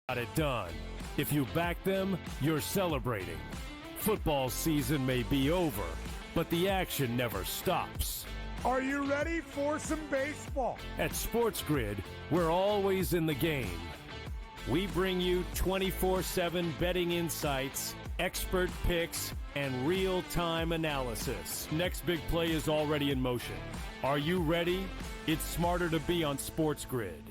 Got it done. If you back them, you're celebrating. Football season may be over, but the action never stops. Are you ready for some baseball? At SportsGrid, we're always in the game. We bring you 24/7 betting insights, expert picks, and real-time analysis. Next big play is already in motion. Are you ready? It's smarter to be on SportsGrid.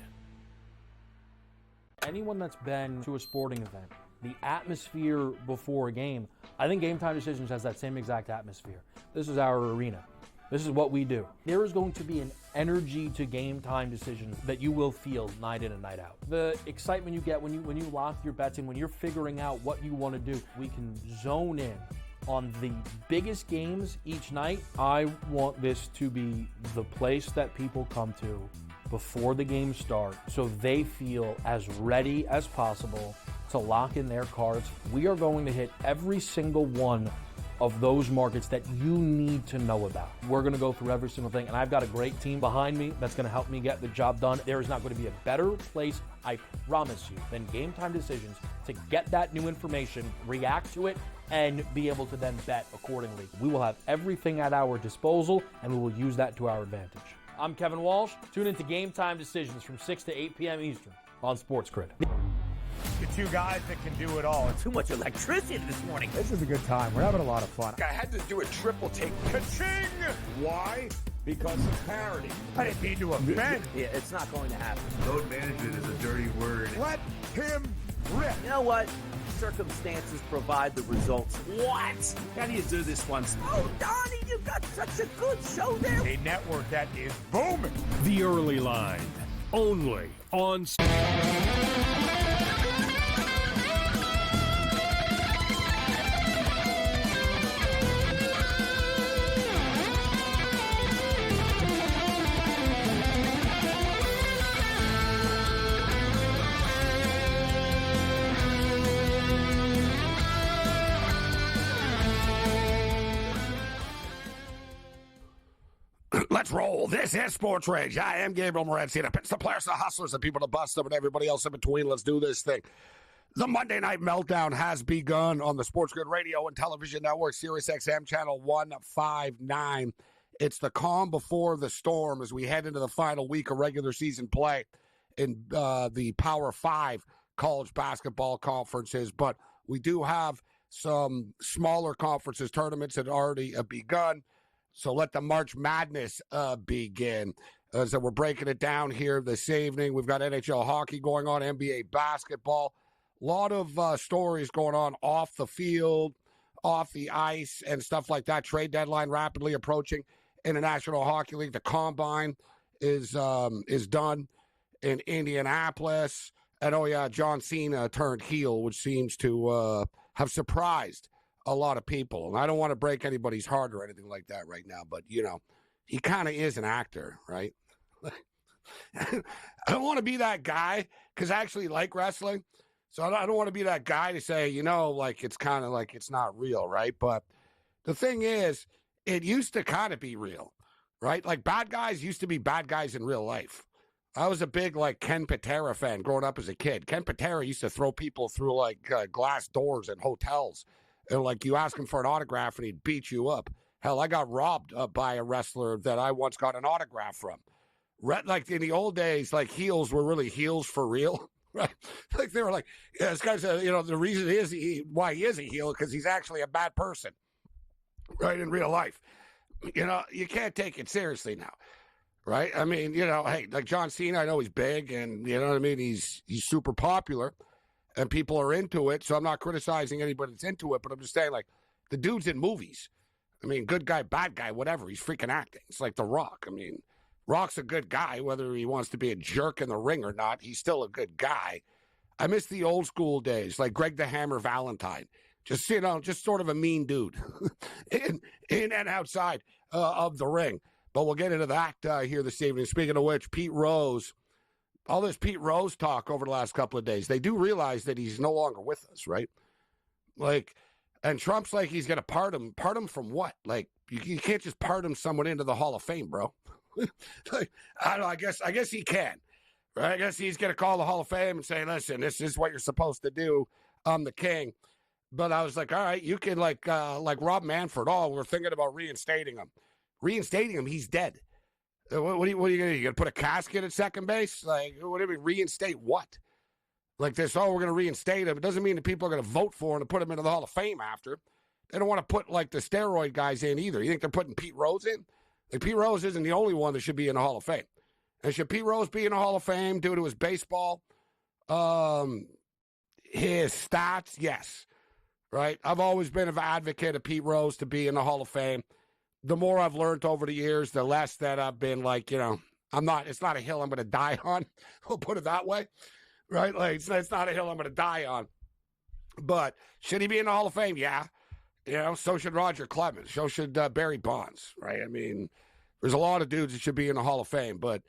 Anyone that's been to a sporting event, the atmosphere before a game, I think Game Time Decisions has that same exact atmosphere. This is our arena. This is what we do. There is going to be an energy to Game Time Decisions that you will feel night in and night out. The excitement you get when you lock your bets in, when you're figuring out what you want to do, we can zone in on the biggest games each night. I want this to be the place that people come to before the games start so they feel as ready as possible to lock in their cards. We are going to hit every single one of those markets that you need to know about. We're going to go through every single thing, and I've got a great team behind me that's going to help me get the job done. There is not going to be a better place, I promise you, than Game Time Decisions to get that new information, react to it, and be able to then bet accordingly. We will have everything at our disposal, and we will use that to our advantage. I'm Kevin Walsh. Tune into Game Time Decisions from 6 to 8 p.m. Eastern on SportsGrid. The two guys that can do it all. Too much electricity this morning. This is a good time. We're having a lot of fun. I had to do a triple take. Ka-ching! Why? Because of parity. I didn't mean to offend. Yeah, it's not going to happen. Load management is a dirty word. Let him rip. You know what? Circumstances provide the results. What? How do you do this once? Oh, Donnie, you got such a good show there. A network that is booming. The Early Line, only on... Let's roll. This is SportsRage. I am Gabriel Morency. It's the players, the hustlers, the people to bust them, and everybody else in between. Let's do this thing. The Monday Night Meltdown has begun on the SportsGrid radio and television network, Sirius XM channel 159. It's the calm before the storm as we head into the final week of regular season play in the Power 5 college basketball conferences. But we do have some smaller conferences tournaments that already begun. So let the March Madness begin. So we're breaking it down here this evening. We've got NHL hockey going on, NBA basketball. A lot of stories going on off the field, off the ice, and stuff like that. Trade deadline rapidly approaching in the National Hockey League. The Combine is done in Indianapolis. And, oh, yeah, John Cena turned heel, which seems to have surprised a lot of people. And I don't want to break anybody's heart or anything like that right now, but, you know, he kind of is an actor, right? I don't want to be that guy because I actually like wrestling. So I don't want to be that guy to say, you know, like it's kind of like it's not real, right? But the thing is, it used to kind of be real, right? Like bad guys used to be bad guys in real life. I was a big, like, Ken Patera fan growing up as a kid. Ken Patera used to throw people through, like, glass doors in hotels. And, like, you ask him for an autograph, and he'd beat you up. Hell, I got robbed by a wrestler that I once got an autograph from. Like, in the old days, like, heels were really heels for real, right? Like, they were like, yeah, this guy's, you know, the reason why he is a heel because he's actually a bad person, right, in real life. You know, you can't take it seriously now, right? I mean, you know, hey, like John Cena, I know he's big, and, you know what I mean, he's super popular. And people are into it, so I'm not criticizing anybody that's into it, but I'm just saying, like, the dude's in movies. I mean, good guy, bad guy, whatever. He's freaking acting. It's like The Rock. I mean, Rock's a good guy, whether he wants to be a jerk in the ring or not. He's still a good guy. I miss the old school days, like Greg the Hammer Valentine. Just, you know, just sort of a mean dude in and outside of the ring. But we'll get into that here this evening. Speaking of which, Pete Rose. All this Pete Rose talk over the last couple of days, they do realize that he's no longer with us, right? Like, and Trump's like he's going to pardon him from what? Like, you can't just pardon someone into the Hall of Fame, bro. Like, I don't know, I guess he can, Right? I guess he's going to call the Hall of Fame and say, listen, this is what you're supposed to do. I'm the king. But I was like, all right, you can like Rob Manfred. Oh, we're thinking about reinstating him. Reinstating him, he's dead. What are you going to do? You going to put a casket at second base? Like, what do you mean, reinstate what? Like this, we're going to reinstate him. It doesn't mean that people are going to vote for him to put him into the Hall of Fame after. They don't want to put, like, the steroid guys in either. You think they're putting Pete Rose in? Like, Pete Rose isn't the only one that should be in the Hall of Fame. And should Pete Rose be in the Hall of Fame due to his baseball, his stats? Yes. Right? I've always been an advocate of Pete Rose to be in the Hall of Fame. The more I've learned over the years, the less that I've been like, it's not a hill I'm going to die on. We'll put it that way. Right? Like, it's not a hill I'm going to die on. But should he be in the Hall of Fame? Yeah. So should Roger Clemens. So should Barry Bonds, right? I mean, there's a lot of dudes that should be in the Hall of Fame, but,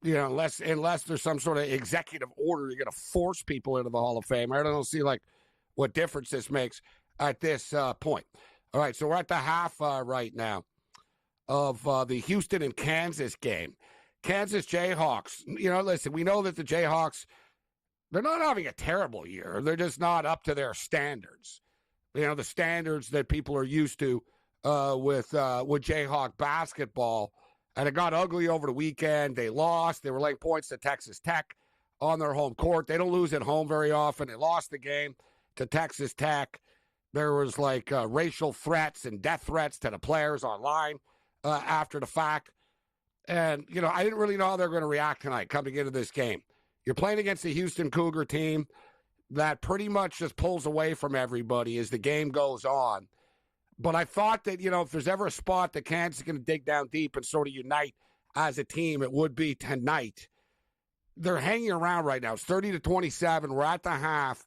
unless there's some sort of executive order, you're going to force people into the Hall of Fame. I don't see, like, what difference this makes at this point. All right, so we're at the half right now of the Houston and Kansas game. Kansas Jayhawks, listen, we know that the Jayhawks, they're not having a terrible year. They're just not up to their standards. The standards that people are used to with Jayhawk basketball. And it got ugly over the weekend. They lost. They were laying points to Texas Tech on their home court. They don't lose at home very often. They lost the game to Texas Tech. There was like racial threats and death threats to the players online after the fact. And, I didn't really know how they're going to react tonight coming into this game. You're playing against the Houston Cougar team that pretty much just pulls away from everybody as the game goes on. But I thought that, if there's ever a spot that Kansas is going to dig down deep and sort of unite as a team, it would be tonight. They're hanging around right now. It's 30-27. We're at the half.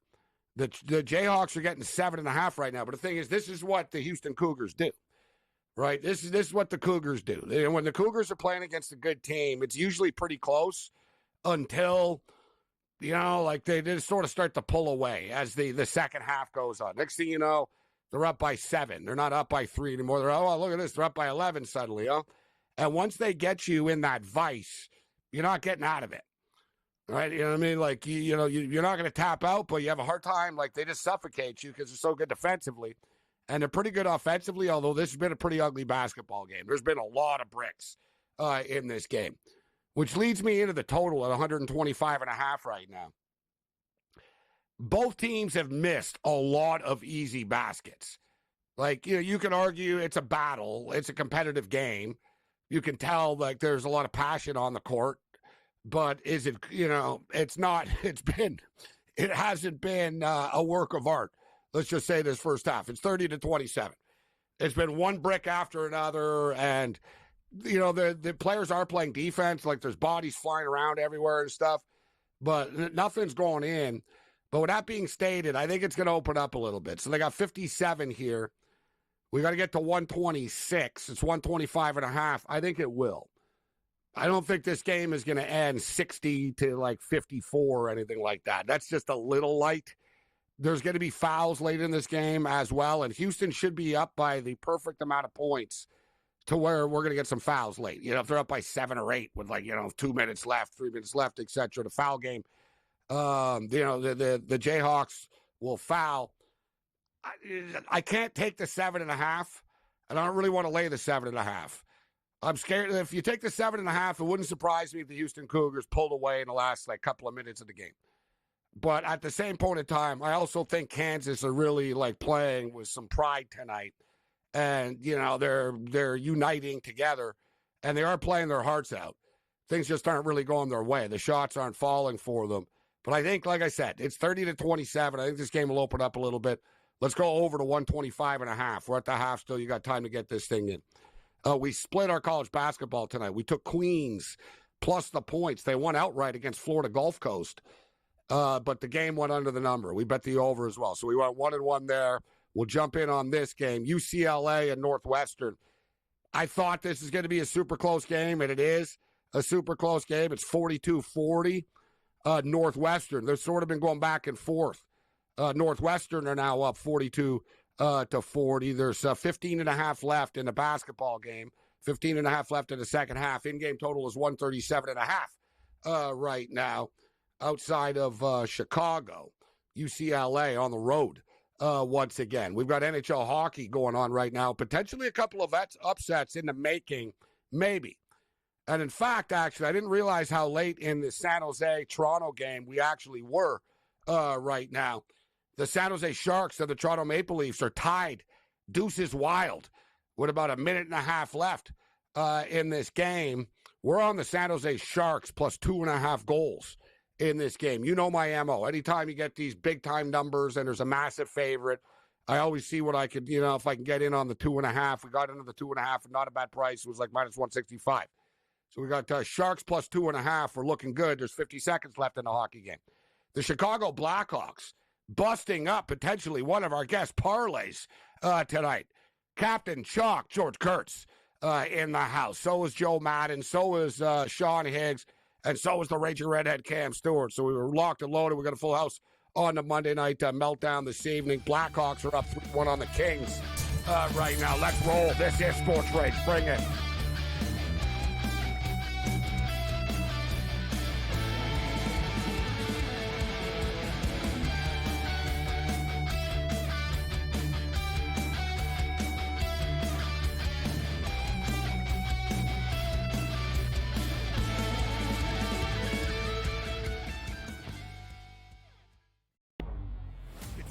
The Jayhawks are getting 7.5 right now. But the thing is, this is what the Houston Cougars do, right? This is what the Cougars do. When the Cougars are playing against a good team, it's usually pretty close until, they just sort of start to pull away as the second half goes on. Next thing you know, they're up by 7. They're not up by 3 anymore. They're, look at this. They're up by 11 suddenly, And once they get you in that vice, you're not getting out of it. Right? You know what I mean? Like, you're not going to tap out, but you have a hard time. Like, they just suffocate you because they're so good defensively. And they're pretty good offensively, although this has been a pretty ugly basketball game. There's been a lot of bricks in this game, which leads me into the total at 125.5 right now. Both teams have missed a lot of easy baskets. Like, you can argue it's a battle. It's a competitive game. You can tell, like, there's a lot of passion on the court. But is it, it's not, it hasn't been a work of art. Let's just say this first half. It's 30-27. It's been one brick after another. And, the players are playing defense. Like, there's bodies flying around everywhere and stuff. But nothing's going in. But with that being stated, I think it's going to open up a little bit. So they got 57 here. We got to get to 126. It's 125.5. I think it will. I don't think this game is going to end 60 to like 54 or anything like that. That's just a little light. There's going to be fouls late in this game as well. And Houston should be up by the perfect amount of points to where we're going to get some fouls late. If they're up by 7 or 8 with 2 minutes left, 3 minutes left, etc. The foul game. The Jayhawks will foul. I can't take the 7.5, and I don't really want to lay the 7.5. I'm scared if you take the 7.5, it wouldn't surprise me if the Houston Cougars pulled away in the last couple of minutes of the game. But at the same point in time, I also think Kansas are really playing with some pride tonight, and they're uniting together, and they are playing their hearts out. Things just aren't really going their way. The shots aren't falling for them. But I think, like I said, it's 30-27. I think this game will open up a little bit. Let's go over to 125.5. We're at the half still. You got time to get this thing in. We split our college basketball tonight. We took Queens plus the points. They won outright against Florida Gulf Coast, but the game went under the number. We bet the over as well. So we went 1-1 there. We'll jump in on this game. UCLA and Northwestern. I thought this is going to be a super close game, and it is a super close game. It's 42-40. Northwestern, they've sort of been going back and forth. Northwestern are now up 42 to 40. There's 15.5 left in the basketball game. 15.5 left in the second half. In-game total is 137.5 right now outside of Chicago, UCLA on the road once again. We've got NHL hockey going on right now. Potentially a couple of upsets in the making, maybe. And in fact, actually, I didn't realize how late in the San Jose-Toronto game we actually were right now. The San Jose Sharks and the Toronto Maple Leafs are tied. Deuces wild with about a minute and a half left in this game. We're on the San Jose Sharks plus 2.5 goals in this game. You know my MO. Anytime you get these big-time numbers and there's a massive favorite, I always see what I could, if I can get in on the 2.5. We got into the 2.5, and not a bad price. It was like minus 165. So we got Sharks plus 2.5. We're looking good. There's 50 seconds left in the hockey game. The Chicago Blackhawks busting up potentially one of our guest parlays tonight. Captain Chalk, George Kurtz, in the house. So is Joe Madden. So is Sean Higgs. And so is the Raging Redhead Cam Stewart. So we were locked and loaded. We got a full house on the Monday night meltdown this evening. Blackhawks are up 3-1 on the Kings right now. Let's roll. This is SportsRage. Bring it.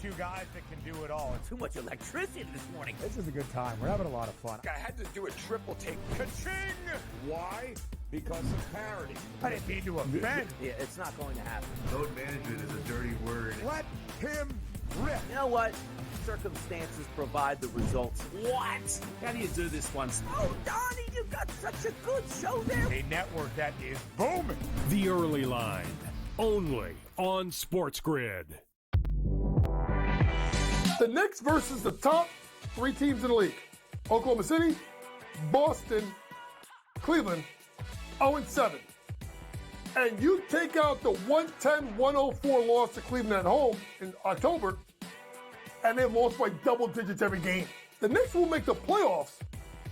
Two guys that can do it all. Too much electricity this morning. This is a good time. We're having a lot of fun. I had to do a triple take. Ka-ching! Why? Because of parity. I didn't mean to offend. Yeah, it's not going to happen. Load management is a dirty word. Let him rip. You know what? Circumstances provide the results. What? How do you do this one? Oh, Donnie, you got such a good show there. A network that is booming. The Early Line, only on SportsGrid. The Knicks versus the top 3 teams in the league. Oklahoma City, Boston, Cleveland, 0-7. And you take out the 110-104 loss to Cleveland at home in October, and they lost by double digits every game. The Knicks will make the playoffs.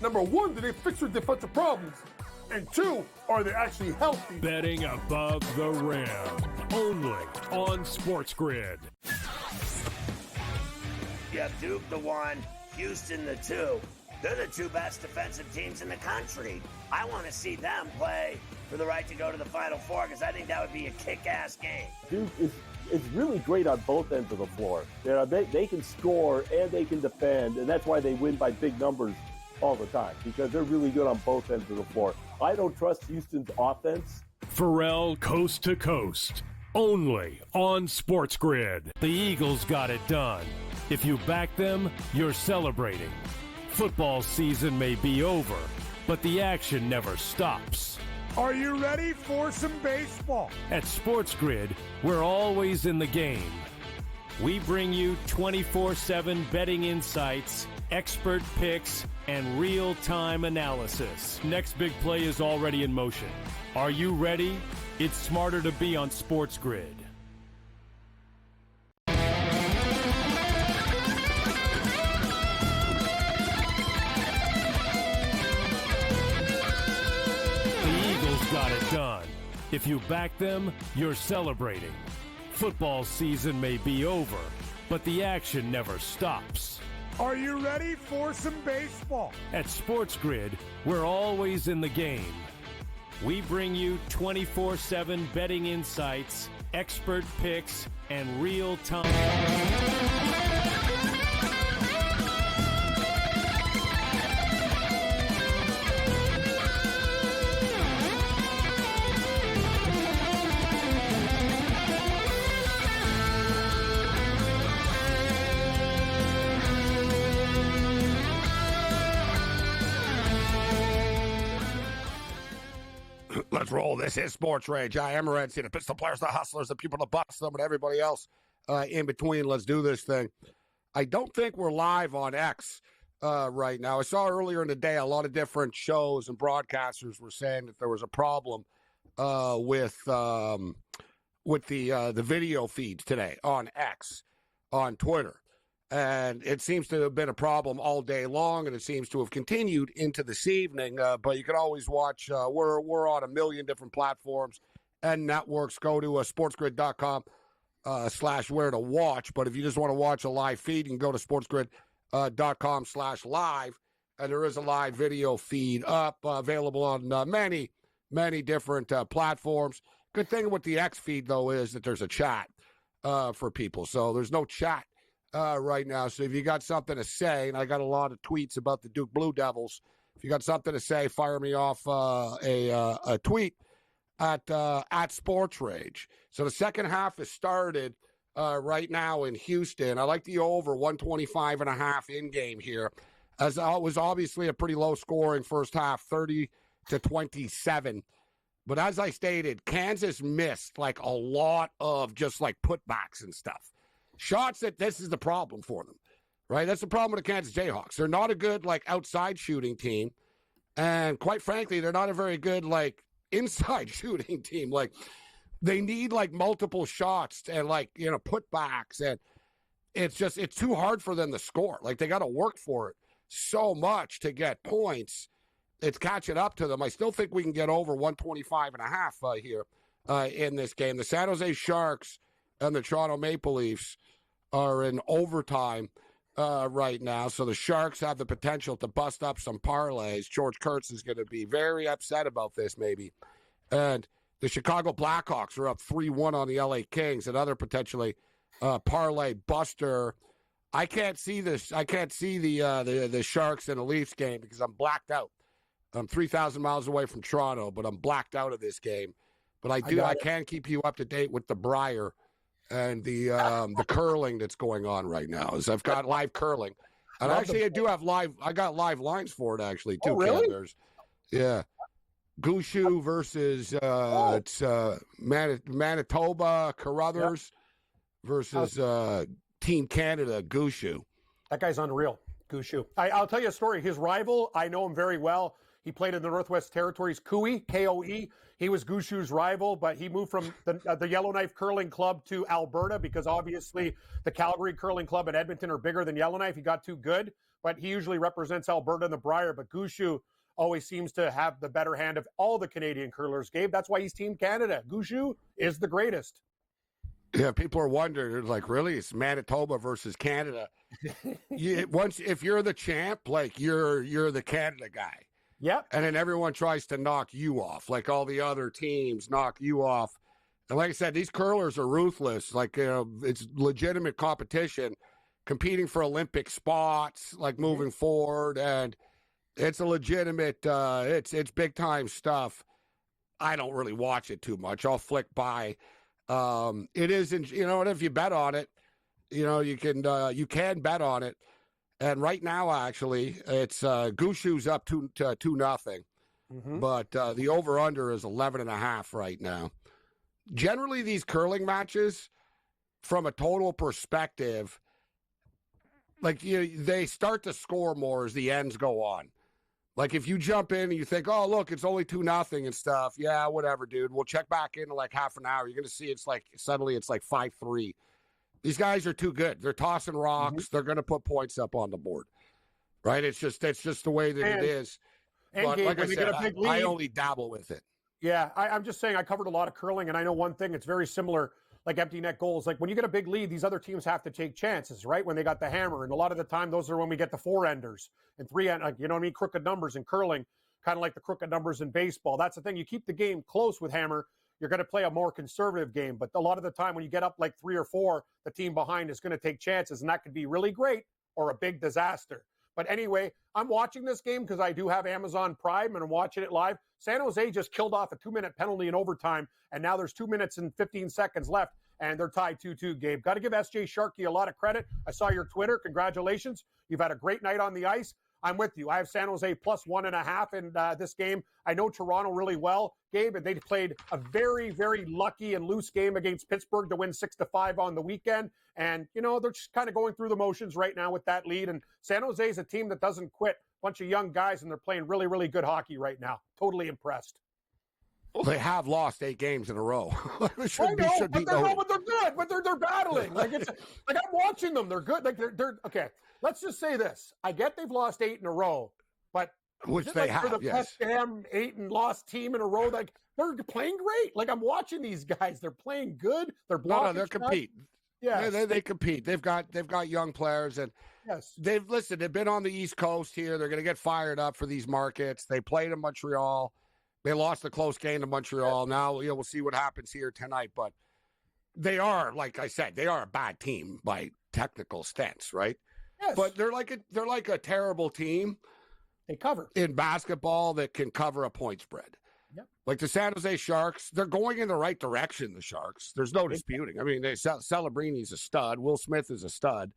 Number 1, do they fix their defensive problems? And 2, are they actually healthy? Betting above the rim, only on SportsGrid. You have Duke the 1, Houston the 2. They're the 2 best defensive teams in the country. I want to see them play for the right to go to the Final Four because I think that would be a kick-ass game. Duke is really great on both ends of the floor. They can score and they can defend, and that's why they win by big numbers all the time, because they're really good on both ends of the floor. I don't trust Houston's offense. Pharrell coast to coast, only on SportsGrid. The Eagles got it done. If you back them, you're celebrating. Football season may be over, but the action never stops. Are you ready for some baseball? At SportsGrid, we're always in the game. We bring you 24/7 betting insights, expert picks, and real-time analysis. Next big play is already in motion. Are you ready? It's smarter to be on SportsGrid. Got it done. If you back them, you're celebrating. Football season may be over, but the action never stops. Are you ready for some baseball? At SportsGrid, we're always in the game. We bring you 24/7 betting insights, expert picks, and real-time. Let's roll. This is SportsRage. I am Morency. The pistol players, the hustlers, the people that bust them, and everybody else in between. Let's do this thing. I don't think we're live on X right now. I saw earlier in the day a lot of different shows and broadcasters were saying that there was a problem with the video feeds today on X, on Twitter. And it seems to have been a problem all day long, and it seems to have continued into this evening. But you can always watch. We're on a million different platforms, and networks. Go to sportsgrid.com / where to watch. But if you just want to watch a live feed, you can go to sportsgrid.com / live. And there is a live video feed up, available on many different platforms. Good thing with the X feed, though, is that there's a chat for people. So there's no chat right now. So if you got something to say, and I got a lot of tweets about the Duke Blue Devils, if you got something to say, fire me off a tweet at SportsRage. So the second half has started right now in Houston. I like the over 125.5 in game here, as it was obviously a pretty low scoring first half, 30-27. But as I stated, Kansas missed like a lot of just like putbacks and stuff. Shots that this is the problem for them, right? That's the problem with the Kansas Jayhawks. They're not a good like outside shooting team. And quite frankly, they're not a very good like inside shooting team. Like they need like multiple shots and like, putbacks. And it's too hard for them to score. Like they got to work for it so much to get points. It's catching up to them. I still think we can get over 125.5 here in this game. The San Jose Sharks and the Toronto Maple Leafs are in overtime right now. So the Sharks have the potential to bust up some parlays. George Kurtz is going to be very upset about this, maybe. And the Chicago Blackhawks are up 3-1 on the LA Kings, another potentially parlay buster. I can't see this. I can't see the Sharks and the Leafs game because I'm blacked out. I'm 3,000 miles away from Toronto, but I'm blacked out of this game. But I can keep you up to date with the Briar and the curling that's going on right now. As I've got live curling, and actually I do have live. I got live lines for it actually too. Oh, really? Yeah, Gushu versus it's Manitoba Carruthers versus Team Canada Gushu. That guy's unreal, Gushu. I'll tell you a story. His rival, I know him very well. He played in the Northwest Territories, Koe, K-O-E. He was Gushu's rival, but he moved from the Yellowknife Curling Club to Alberta because obviously the Calgary Curling Club and Edmonton are bigger than Yellowknife. He got too good, but he usually represents Alberta in the Briar. But Gushu always seems to have the better hand of all the Canadian curlers, Gabe. That's why he's Team Canada. Gushu is the greatest. Yeah, people are wondering, they're like, really? It's Manitoba versus Canada. If you're the champ, like you're the Canada guy. Yep. And then everyone tries to knock you off, like all the other teams knock you off. And like I said, these curlers are ruthless. Like, it's legitimate competition, competing for Olympic spots, like moving forward. And it's a legitimate, it's big time stuff. I don't really watch it too much. I'll flick by. It isn't, and if you bet on it, you can bet on it. And right now, actually, it's Gushu's up 2-0, but the over/under is 11.5 right now. Generally, these curling matches, from a total perspective, like they start to score more as the ends go on. Like if you jump in and you think, oh look, it's only 2-0 and stuff. Yeah, whatever, dude. We'll check back in like half an hour. You're gonna see suddenly it's like 5-3. These guys are too good. They're tossing rocks. Mm-hmm. They're going to put points up on the board, right? It's just the way that it is. But Gabe, like I said, I only dabble with it. Yeah, I'm just saying I covered a lot of curling, and I know one thing. It's very similar, like empty net goals. Like when you get a big lead, these other teams have to take chances, right? When they got the hammer, and a lot of the time, those are when we get the 4-enders and 3-end, like, you know what I mean? Crooked numbers in curling, kind of like the crooked numbers in baseball. That's the thing. You keep the game close with hammer, you're going to play a more conservative game. But a lot of the time when you get up like 3 or 4, the team behind is going to take chances, and that could be really great or a big disaster. But anyway, I'm watching this game because I do have Amazon Prime, and I'm watching it live. San Jose just killed off a 2-minute penalty in overtime, and now there's 2 minutes and 15 seconds left, and they're tied 2-2, Gabe. Got to give S.J. Sharkey a lot of credit. I saw your Twitter. Congratulations. You've had a great night on the ice. I'm with you. I have San Jose plus 1.5 in this game. I know Toronto really well, Gabe, and they played a very, very lucky and loose game against Pittsburgh to win 6-5 on the weekend. And, they're just kind of going through the motions right now with that lead. And San Jose is a team that doesn't quit. Bunch of young guys, and they're playing really, really good hockey right now. Totally impressed. Well, they have lost 8 games in a row. But they're good. But they're battling. Like I'm watching them. They're good. Like they're okay. Let's just say this. I get they've lost 8 in a row, but Which Is it they like they're have, the yes. best damn 8-and-lost team in a row. Like they're playing great. Like I'm watching these guys. They're playing good. They're blocking. No, they're compete. Yeah, they compete. They've got young players, and yes, they've been on the East Coast here. They're going to get fired up for these markets. They played in Montreal. They lost a close game to Montreal. Now we'll see what happens here tonight. But they are, like I said, they are a bad team by technical stance, right? yes. But they're like a terrible team. They cover in basketball that can cover a point spread. Yep. Like the San Jose Sharks, they're going in the right direction, the Sharks. There's no disputing. I mean, Celebrini's a stud. Will Smith is a stud.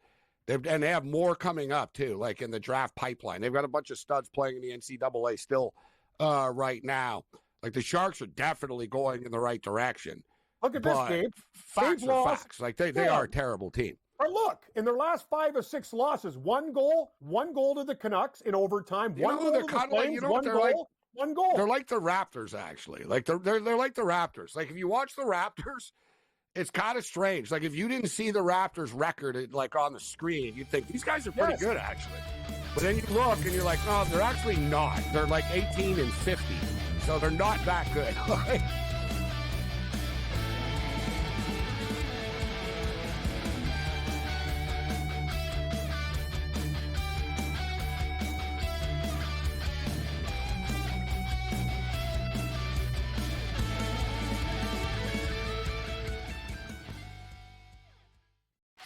They have more coming up, too, like in the draft pipeline. They've got a bunch of studs playing in the NCAA still right now. Like the Sharks are definitely going in the right direction. Look at this game. Facts are facts. Like they are a terrible team. But look, in their last 5 or 6 losses, one goal to the Canucks in overtime, one goal to the Flames, one goal. They're like the Raptors, actually. Like they're like the Raptors. Like if you watch the Raptors, it's kind of strange. Like if you didn't see the Raptors record like on the screen, you'd think these guys are pretty good, actually. But then you look and you're like, oh, they're actually not. They're like 18 and 50, so they're not that good.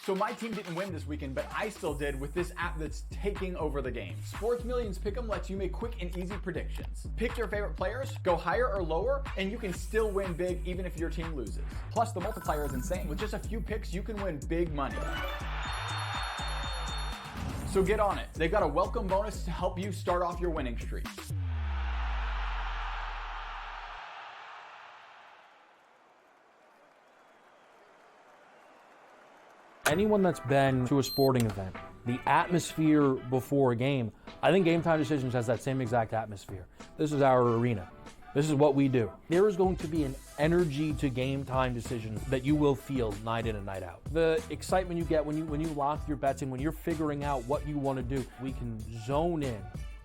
So my team didn't win this weekend, but I still did with this app that's taking over the game. Sports Millions Pick'em lets you make quick and easy predictions. Pick your favorite players, go higher or lower, and you can still win big even if your team loses. Plus, the multiplier is insane. With just a few picks, you can win big money. So get on it. They've got a welcome bonus to help you start off your winning streak. Anyone that's been to a sporting event, the atmosphere before a game, I think Game Time Decisions has that same exact atmosphere. This is our arena. This is what we do. There is going to be an energy to Game Time Decisions that you will feel night in and night out. The excitement you get when you lock your bets in, when you're figuring out what you want to do, we can zone in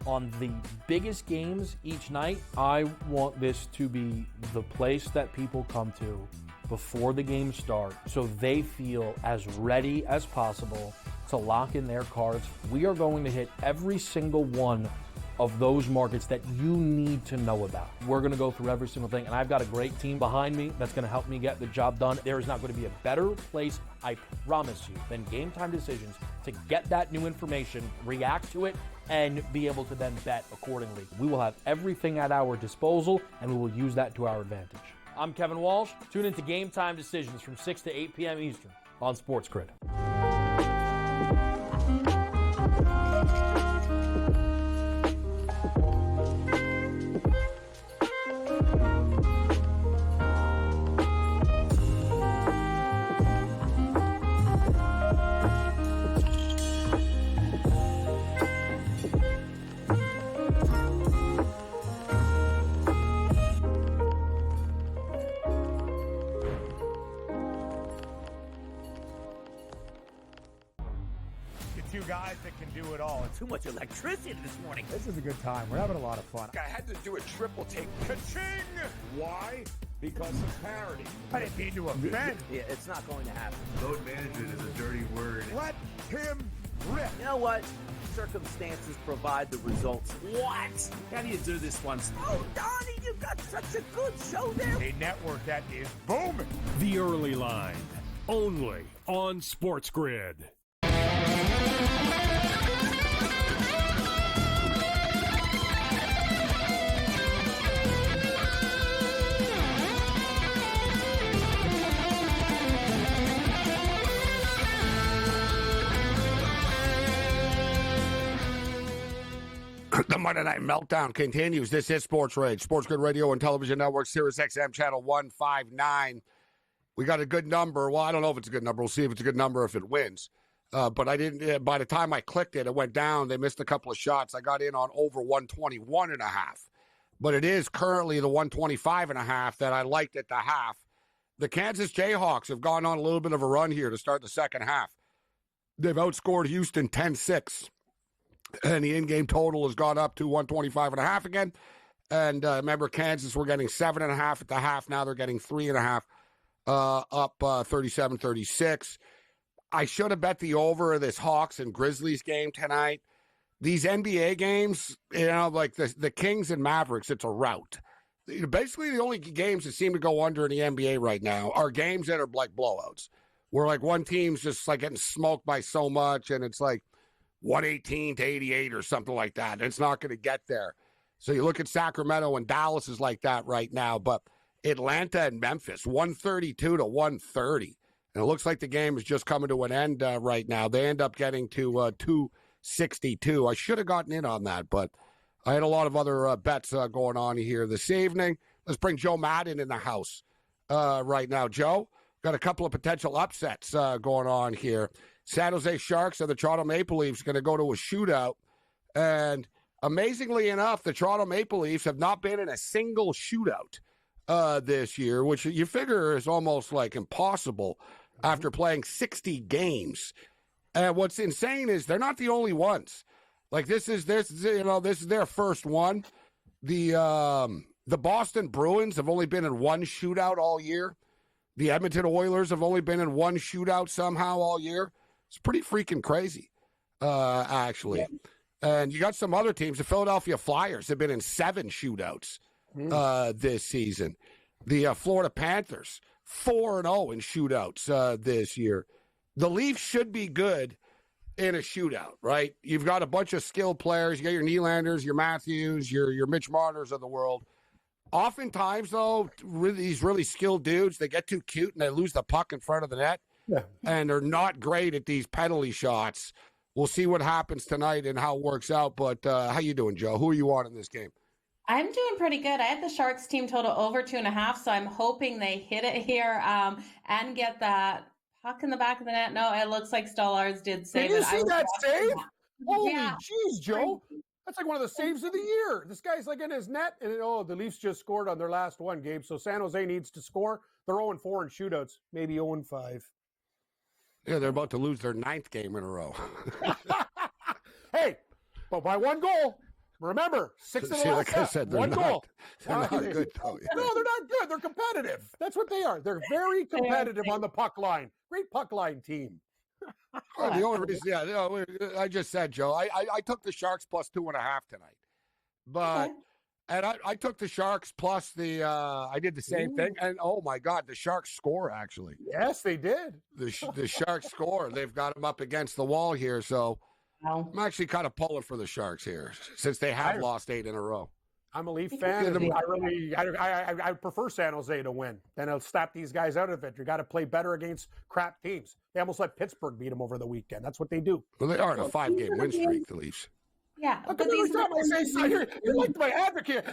on the biggest games each night. I want this to be the place that people come to before the games start so they feel as ready as possible to lock in their cards. We are going to hit every single one of those markets that you need to know about. We're going to go through every single thing, and I've got a great team behind me that's going to help me get the job done. There is not going to be a better place, I promise you, than Game Time Decisions to get that new information, react to it, and be able to then bet accordingly. We will have everything at our disposal, and we will use that to our advantage. I'm Kevin Walsh. Tune into Game Time Decisions from 6 to 8 p.m. Eastern on SportsGrid. Two guys that can do it all. Too much electricity this morning. This is a good time. We're having a lot of fun. I had to do a triple take. Ka-ching! Why? Because of parity. I didn't mean to offend. Yeah, it's not going to happen. Load management is a dirty word. Let him rip. You know what? Circumstances provide the results. What? How do you do this one? Oh, Donnie, you've got such a good show there. A network that is booming. The Early Line, only on SportsGrid. The Monday Night Meltdown continues. This is SportsRage, SportsGrid Radio and Television Network, Sirius XM Channel 159. We got a good number. Well, I don't know if it's a good number. We'll see if it's a good number if it wins. But I didn't. By the time I clicked it, it went down. They missed a couple of shots. I got in on over 121.5. But it is currently the 125.5 that I liked at the half. The Kansas Jayhawks have gone on a little bit of a run here to start the second half. They've outscored Houston 10-6. And the in-game total has gone up to 125.5 again. And remember, Kansas were getting 7.5 at the half. Now they're getting 3.5, up 37-36. I should have bet the over of this Hawks and Grizzlies game tonight. These NBA games, like the Kings and Mavericks, it's a rout. Basically, the only games that seem to go under in the NBA right now are games that are like blowouts, where like one team's just like getting smoked by so much, and it's like 118-88 or something like that. And it's not going to get there. So you look at Sacramento and Dallas is like that right now, but Atlanta and Memphis, 132-130. And it looks like the game is just coming to an end right now. They end up getting to 262. I should have gotten in on that, but I had a lot of other bets going on here this evening. Let's bring Joe Madden in the house right now. Joe, got a couple of potential upsets going on here. San Jose Sharks and the Toronto Maple Leafs going to go to a shootout. And amazingly enough, the Toronto Maple Leafs have not been in a single shootout this year, which you figure is almost like impossible after playing 60 games. And what's insane is they're not the only ones. Like this is their first one. The Boston Bruins have only been in one shootout all year. The Edmonton Oilers have only been in one shootout somehow all year. It's pretty freaking crazy, actually. And you got some other teams. The Philadelphia Flyers have been in 7 shootouts this season. The Florida Panthers, 4-0 in shootouts this year. The Leafs should be good in a shootout, right? You've got a bunch of skilled players. You got your Nylanders, your Matthews, your Mitch Marners of the world. Oftentimes, though, these really skilled dudes, they get too cute and they lose the puck in front of the net. Yeah. And they're not great at these penalty shots. We'll see what happens tonight and how it works out. But how you doing, Joe? Who are you on in this game? I'm doing pretty good. I had the Sharks team total over 2.5, so I'm hoping they hit it here and get that puck in the back of the net. No, it looks like Stollarz did save it. Did you see that save? Holy yeah. jeez, Joe. That's like one of the saves of the year. This guy's like in his net, and the Leafs just scored on their last one, Gabe. So San Jose needs to score. They're 0-4 in shootouts, maybe 0-5. Yeah, they're about to lose their 9th game in a row. Hey, but by one goal. Remember, 6 of the last like I said, one goal. They're not good, though. No, they're not good. They're competitive. That's what they are. They're very competitive on the puck line. Great puck line team. Well, the only reason, I just said, Joe, I took the Sharks plus 2.5 tonight. But, and I took the Sharks plus I did the same thing. And, oh, my God, the Sharks score, actually. Yes, they did. The Sharks score. They've got them up against the wall here, so I'm actually kind of pulling for the Sharks here since they have lost 8 in a row. I'm a Leaf fan. I prefer San Jose to win. Then I'll snap these guys out of it. You got to play better against crap teams. They almost let Pittsburgh beat them over the weekend. That's what they do. Well, they are in a 5-game win streak, the Leafs. Yeah, but these you're like my advocate.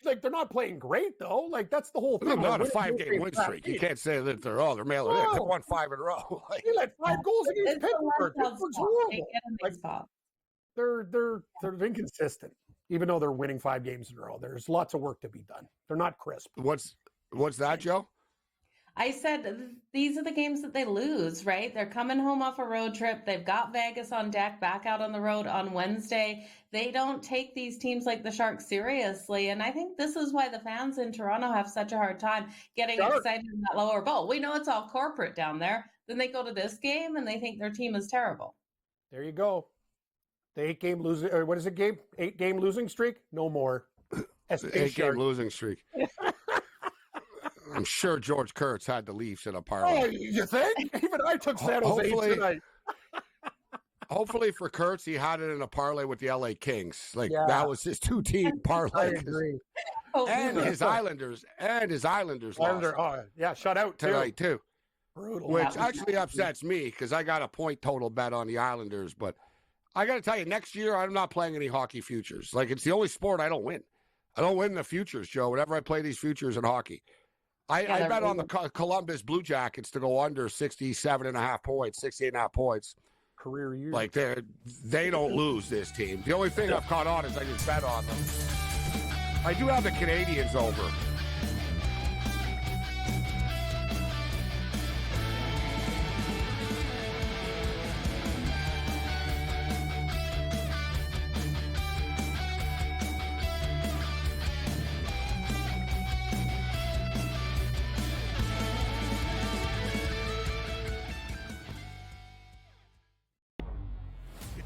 They're not playing great though. Like that's the whole thing. They're not a 5-game win streak. You can't say that they're mailing in. They won 5 in a row. They let 5 goals against Pittsburgh. Pittsburgh's horrible. They're inconsistent. Even though they're winning 5 games in a row, there's lots of work to be done. They're not crisp. What's that, Joe? I said these are the games that they lose, right? They're coming home off a road trip. They've got Vegas on deck, back out on the road on Wednesday. They don't take these teams like the Sharks seriously. And I think this is why the fans in Toronto have such a hard time getting excited in that lower bowl. We know it's all corporate down there. Then they go to this game and they think their team is terrible. There you go. The 8-game losing, or what is it, Gabe? 8-game losing streak? No more. 8-game losing streak. I'm sure George Kurtz had the Leafs in a parlay. Oh, you think? Even I took San Jose tonight. Hopefully for Kurtz, he had it in a parlay with the LA Kings. That was his 2-team parlay. I agree. And his Islanders. Lost. Shut out tonight too. Brutal. Which actually upsets me because I got a point total bet on the Islanders. But I got to tell you, next year I'm not playing any hockey futures. It's the only sport I don't win. I don't win the futures, Joe. Whenever I play these futures in hockey. I bet on the Columbus Blue Jackets to go under 67.5 points, 68.5 points. Career year. They don't lose this team. The only thing I've caught on is I just bet on them. I do have the Canadians over.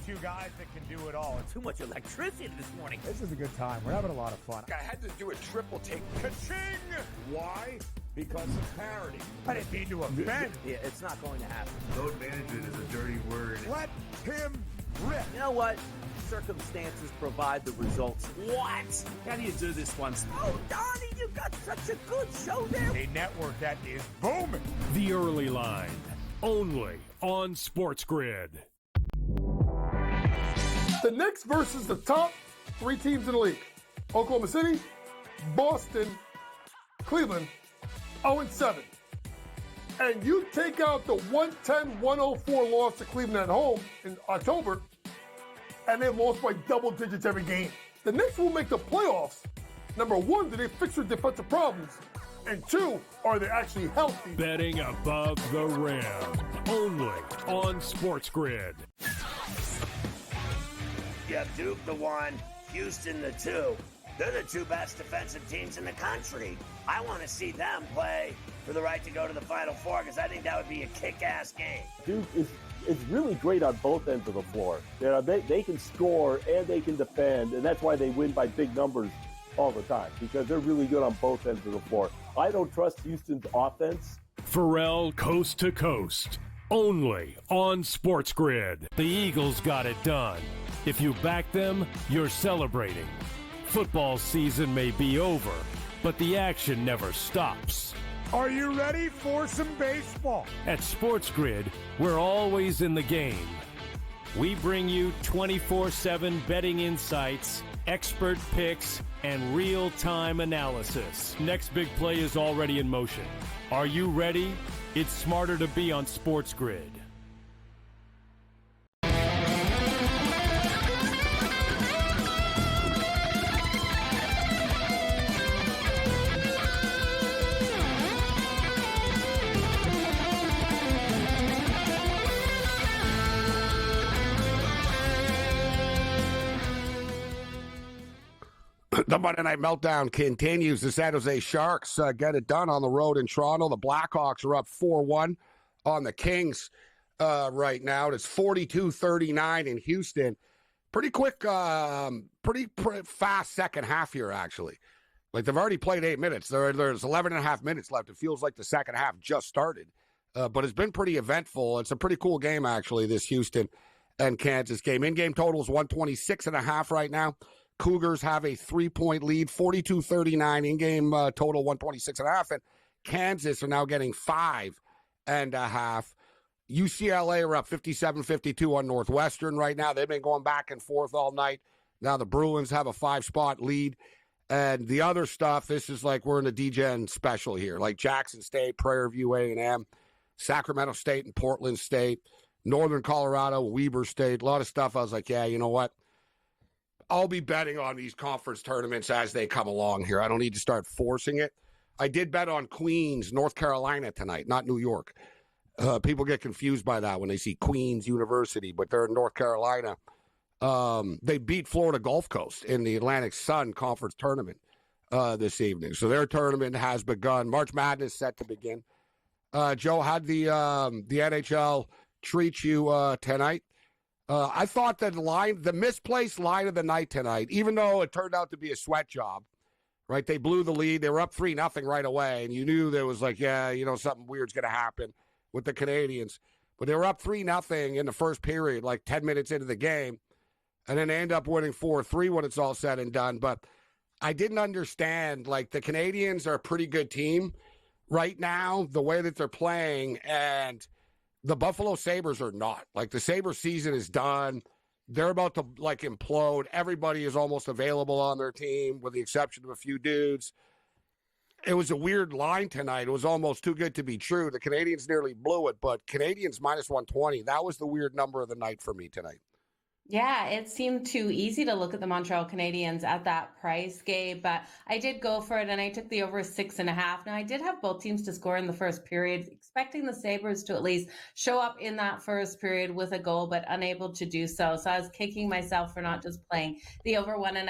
two guys that can do it all. Too much electricity this morning. This is a good time. We're having a lot of fun. I had to do a triple take. Ka-ching! Why? Because of parity. I didn't mean to offend. Yeah, it's not going to happen. Load management is a dirty word. Let him rip. You know what? Circumstances provide the results. What? How do you do this one? Oh, Donnie, you got such a good show there. A network that is booming. The Early Line, only on SportsGrid. The Knicks versus the top 3 teams in the league. Oklahoma City, Boston, Cleveland, 0-7. And you take out the 110-104 loss to Cleveland at home in October, and they've lost by double digits every game. The Knicks will make the playoffs. Number 1, do they fix their defensive problems? And 2, are they actually healthy? Betting above the rim, only on SportsGrid. You have Duke the 1, Houston the 2. They're the 2 best defensive teams in the country. I want to see them play for the right to go to the Final Four because I think that would be a kick-ass game. Duke is really great on both ends of the floor. You know, they can score and they can defend, and that's why they win by big numbers all the time, because they're really good on both ends of the floor. I don't trust Houston's offense. Pharrell coast to coast, only on SportsGrid. The Eagles got it done. If you back them, you're celebrating. Football season may be over, but the action never stops. Are you ready for some baseball? At SportsGrid, we're always in the game. We bring you 24/7 betting insights, expert picks, and real-time analysis. Next big play is already in motion. Are you ready? It's smarter to be on SportsGrid. The Monday Night Meltdown continues. The San Jose Sharks get it done on the road in Toronto. The Blackhawks are up 4-1 on the Kings right now. It's 42-39 in Houston. Pretty quick, pretty fast second half here, actually. Like, they've already played 8 minutes. There's 11 and a half minutes left. It feels like the second half just started. But it's been pretty eventful. It's a pretty cool game, actually, this Houston and Kansas game. In-game total is 126.5 right now. Cougars have a 3-point lead, 42-39, in-game total 126.5. And Kansas are now getting 5.5. UCLA are up 57-52 on Northwestern right now. They've been going back and forth all night. Now the Bruins have a 5-spot lead. And the other stuff, this is like we're in a DGen special here, like Jackson State, Prairie View A&M, Sacramento State and Portland State, Northern Colorado, Weber State, a lot of stuff. I was like, yeah, you know what? I'll be betting on these conference tournaments as they come along here. I don't need to start forcing it. I did bet on Queens, North Carolina tonight, not New York. People get confused by that when they see Queens University, but they're in North Carolina. They beat Florida Gulf Coast in the Atlantic Sun Conference tournament this evening. So their tournament has begun. March Madness set to begin. Joe, how'd the NHL treat you tonight? I thought that the misplaced line of the night tonight, even though it turned out to be a sweat job, right? They blew the lead. They were up 3-0 right away, and you knew there was like, yeah, you know, something weird's going to happen with the Canadians. But they were up 3-0 in the first period, like 10 minutes into the game, and then they end up winning 4-3 when it's all said and done. But I didn't understand, like, the Canadians are a pretty good team right now, the way that they're playing, and the Buffalo Sabres are not. Like, the Sabres season is done. They're about to, like, implode. Everybody is almost available on their team, with the exception of a few dudes. It was a weird line tonight. It was almost too good to be true. The Canadians nearly blew it, but Canadians minus 120, that was the weird number of the night for me tonight. Yeah, it seemed too easy to look at the Montreal Canadiens at that price, Gabe, but I did go for it and I took the over 6.5. Now, I did have both teams to score in the first period, expecting the Sabres to at least show up in that first period with a goal, but unable to do so. So I was kicking myself for not just playing the over 1.5.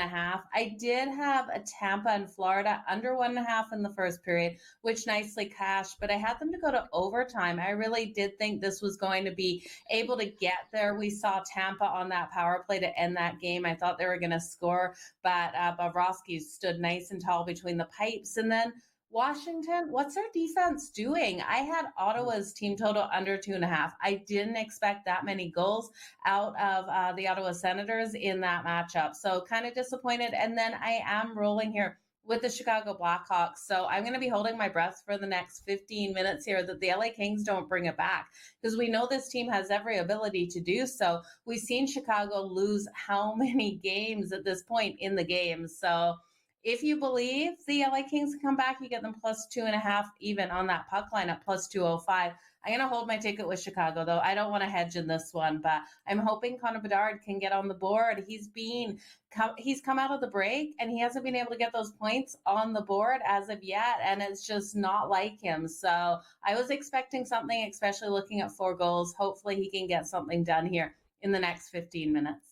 I did have a Tampa and Florida under 1.5 in the first period, which nicely cashed, but I had them to go to overtime. I really did think this was going to be able to get there. We saw Tampa on that that power play to end that game. I thought they were going to score, but Bobrovsky stood nice and tall between the pipes. And then Washington, what's their defense doing? I had Ottawa's team total under 2.5. I didn't expect that many goals out of the Ottawa Senators in that matchup. So kind of disappointed. And then I am rolling here with the Chicago Blackhawks. So I'm going to be holding my breath for the next 15 minutes here that the LA Kings don't bring it back, because we know this team has every ability to do so. We've seen Chicago lose how many games at this point in the game. So if you believe the LA Kings can come back, you get them plus 2.5 even on that puck line at plus 205. I'm going to hold my ticket with Chicago, though. I don't want to hedge in this one, but I'm hoping Connor Bedard can get on the board. He's come out of the break, and he hasn't been able to get those points on the board as of yet, and it's just not like him. So I was expecting something, especially looking at 4 goals. Hopefully he can get something done here in the next 15 minutes.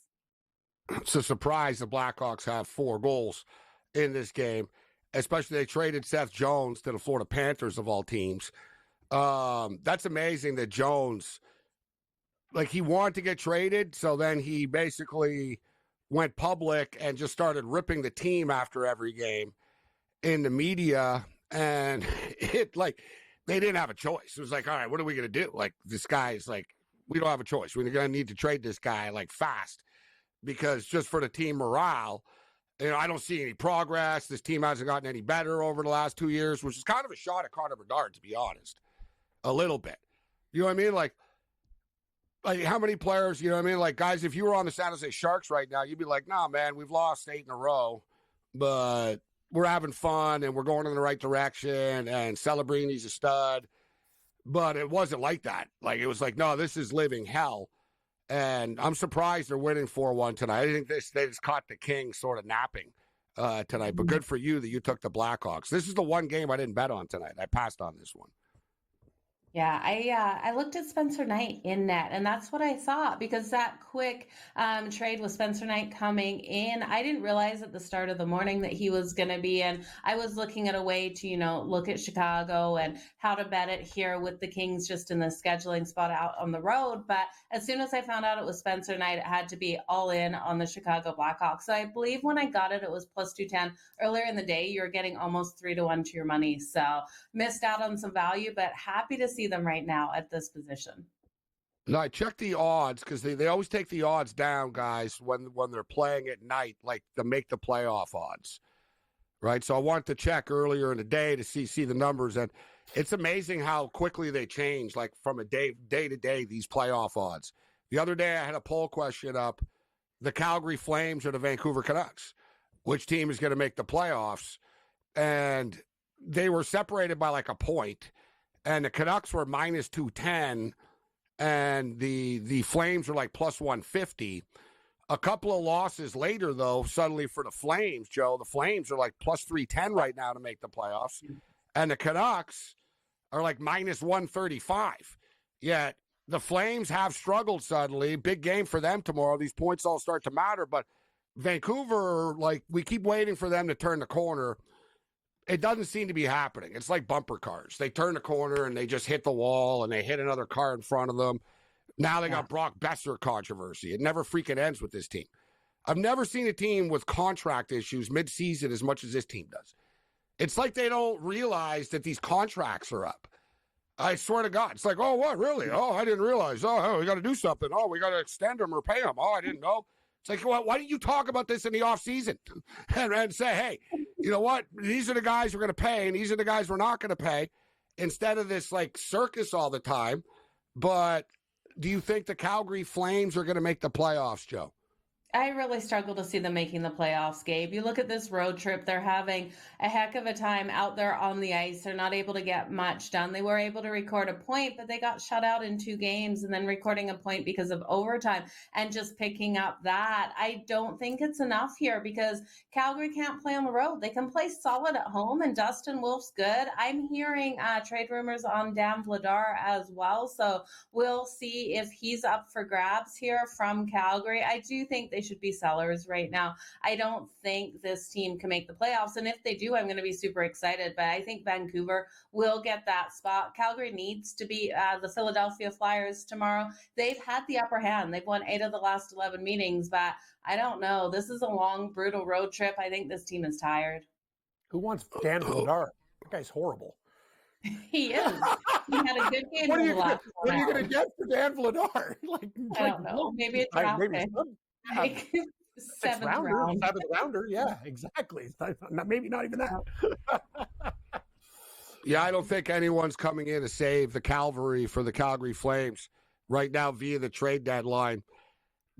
It's a surprise the Blackhawks have 4 goals in this game, especially they traded Seth Jones to the Florida Panthers of all teams. That's amazing that Jones, like, he wanted to get traded, so then he basically went public and just started ripping the team after every game in the media, and it, like, they didn't have a choice. It was like, all right, what are we going to do? Like, this guy's like, we don't have a choice. We're going to need to trade this guy, like, fast, because just for the team morale, you know, I don't see any progress. This team hasn't gotten any better over the last 2 years, which is kind of a shot at Connor Bedard, to be honest. A little bit. You know what I mean? Like how many players, you know what I mean? Like, guys, if you were on the San Jose Sharks right now, you'd be like, nah, man, we've lost 8 in a row, but we're having fun and we're going in the right direction and Celebrini's a stud. But it wasn't like that. Like, it was like, no, this is living hell. And I'm surprised they're winning 4-1 tonight. I think they just caught the Kings sort of napping tonight. But good for you that you took the Blackhawks. This is the one game I didn't bet on tonight. I passed on this one. Yeah, I looked at Spencer Knight in net, and that's what I thought, because that quick trade with Spencer Knight coming in, I didn't realize at the start of the morning that he was going to be in. I was looking at a way to, you know, look at Chicago and how to bet it here with the Kings just in the scheduling spot out on the road. But as soon as I found out it was Spencer Knight, it had to be all in on the Chicago Blackhawks. So I believe when I got it, it was plus 210. Earlier in the day, you're getting almost 3-1 to your money. So missed out on some value, but happy to see them right now at this position. No, I checked the odds because they always take the odds down, guys, when they're playing at night, like to make the playoff odds, right? So I wanted to check earlier in the day to see the numbers, and it's amazing how quickly they change, like from a day to day, these playoff odds. The other day I had a poll question up, the Calgary Flames or the Vancouver Canucks, which team is going to make the playoffs? And they were separated by like a point. And the Canucks were minus 210, and the Flames were like plus 150. A couple of losses later, though, suddenly for the Flames, Joe, the Flames are like plus 310 right now to make the playoffs. And the Canucks are like minus 135. Yet the Flames have struggled suddenly. Big game for them tomorrow. These points all start to matter. But Vancouver, like, we keep waiting for them to turn the corner. It doesn't seem to be happening. It's like bumper cars. They turn the corner and they just hit the wall and they hit another car in front of them. Now they got Brock Besser controversy. It never freaking ends with this team. I've never seen a team with contract issues midseason as much as this team does. It's like they don't realize that these contracts are up. I swear to God. It's like, oh, what, really? Oh, I didn't realize. Oh, we got to do something. Oh, we got to extend them or pay them. Oh, I didn't know. It's like, well, why didn't you talk about this in the offseason and say, hey, you know what? These are the guys we're going to pay, and these are the guys we're not going to pay, instead of this, like, circus all the time. But do you think the Calgary Flames are going to make the playoffs, Joe? I really struggle to see them making the playoffs, Gabe. You look at this road trip, they're having a heck of a time out there on the ice. They're not able to get much done. They were able to record a point, but they got shut out in 2 games and then recording a point because of overtime and just picking up that. I don't think it's enough here because Calgary can't play on the road. They can play solid at home, and Dustin Wolf's good. I'm hearing trade rumors on Dan Vladar as well, so we'll see if he's up for grabs here from Calgary. I do think they should be sellers right now. I don't think this team can make the playoffs. And if they do, I'm going to be super excited. But I think Vancouver will get that spot. Calgary needs to beat the Philadelphia Flyers tomorrow. They've had the upper hand. They've won 8 of the last 11 meetings, but I don't know. This is a long, brutal road trip. I think this team is tired. Who wants Dan Vladar? That guy's horrible. He is. He had a good game. What are you going to get for Dan Vladar? I don't know. Maybe a draft pick. Like, seventh rounder. Yeah, exactly. Maybe not even that. Yeah, I don't think anyone's coming in to save the cavalry for the Calgary Flames right now via the trade deadline.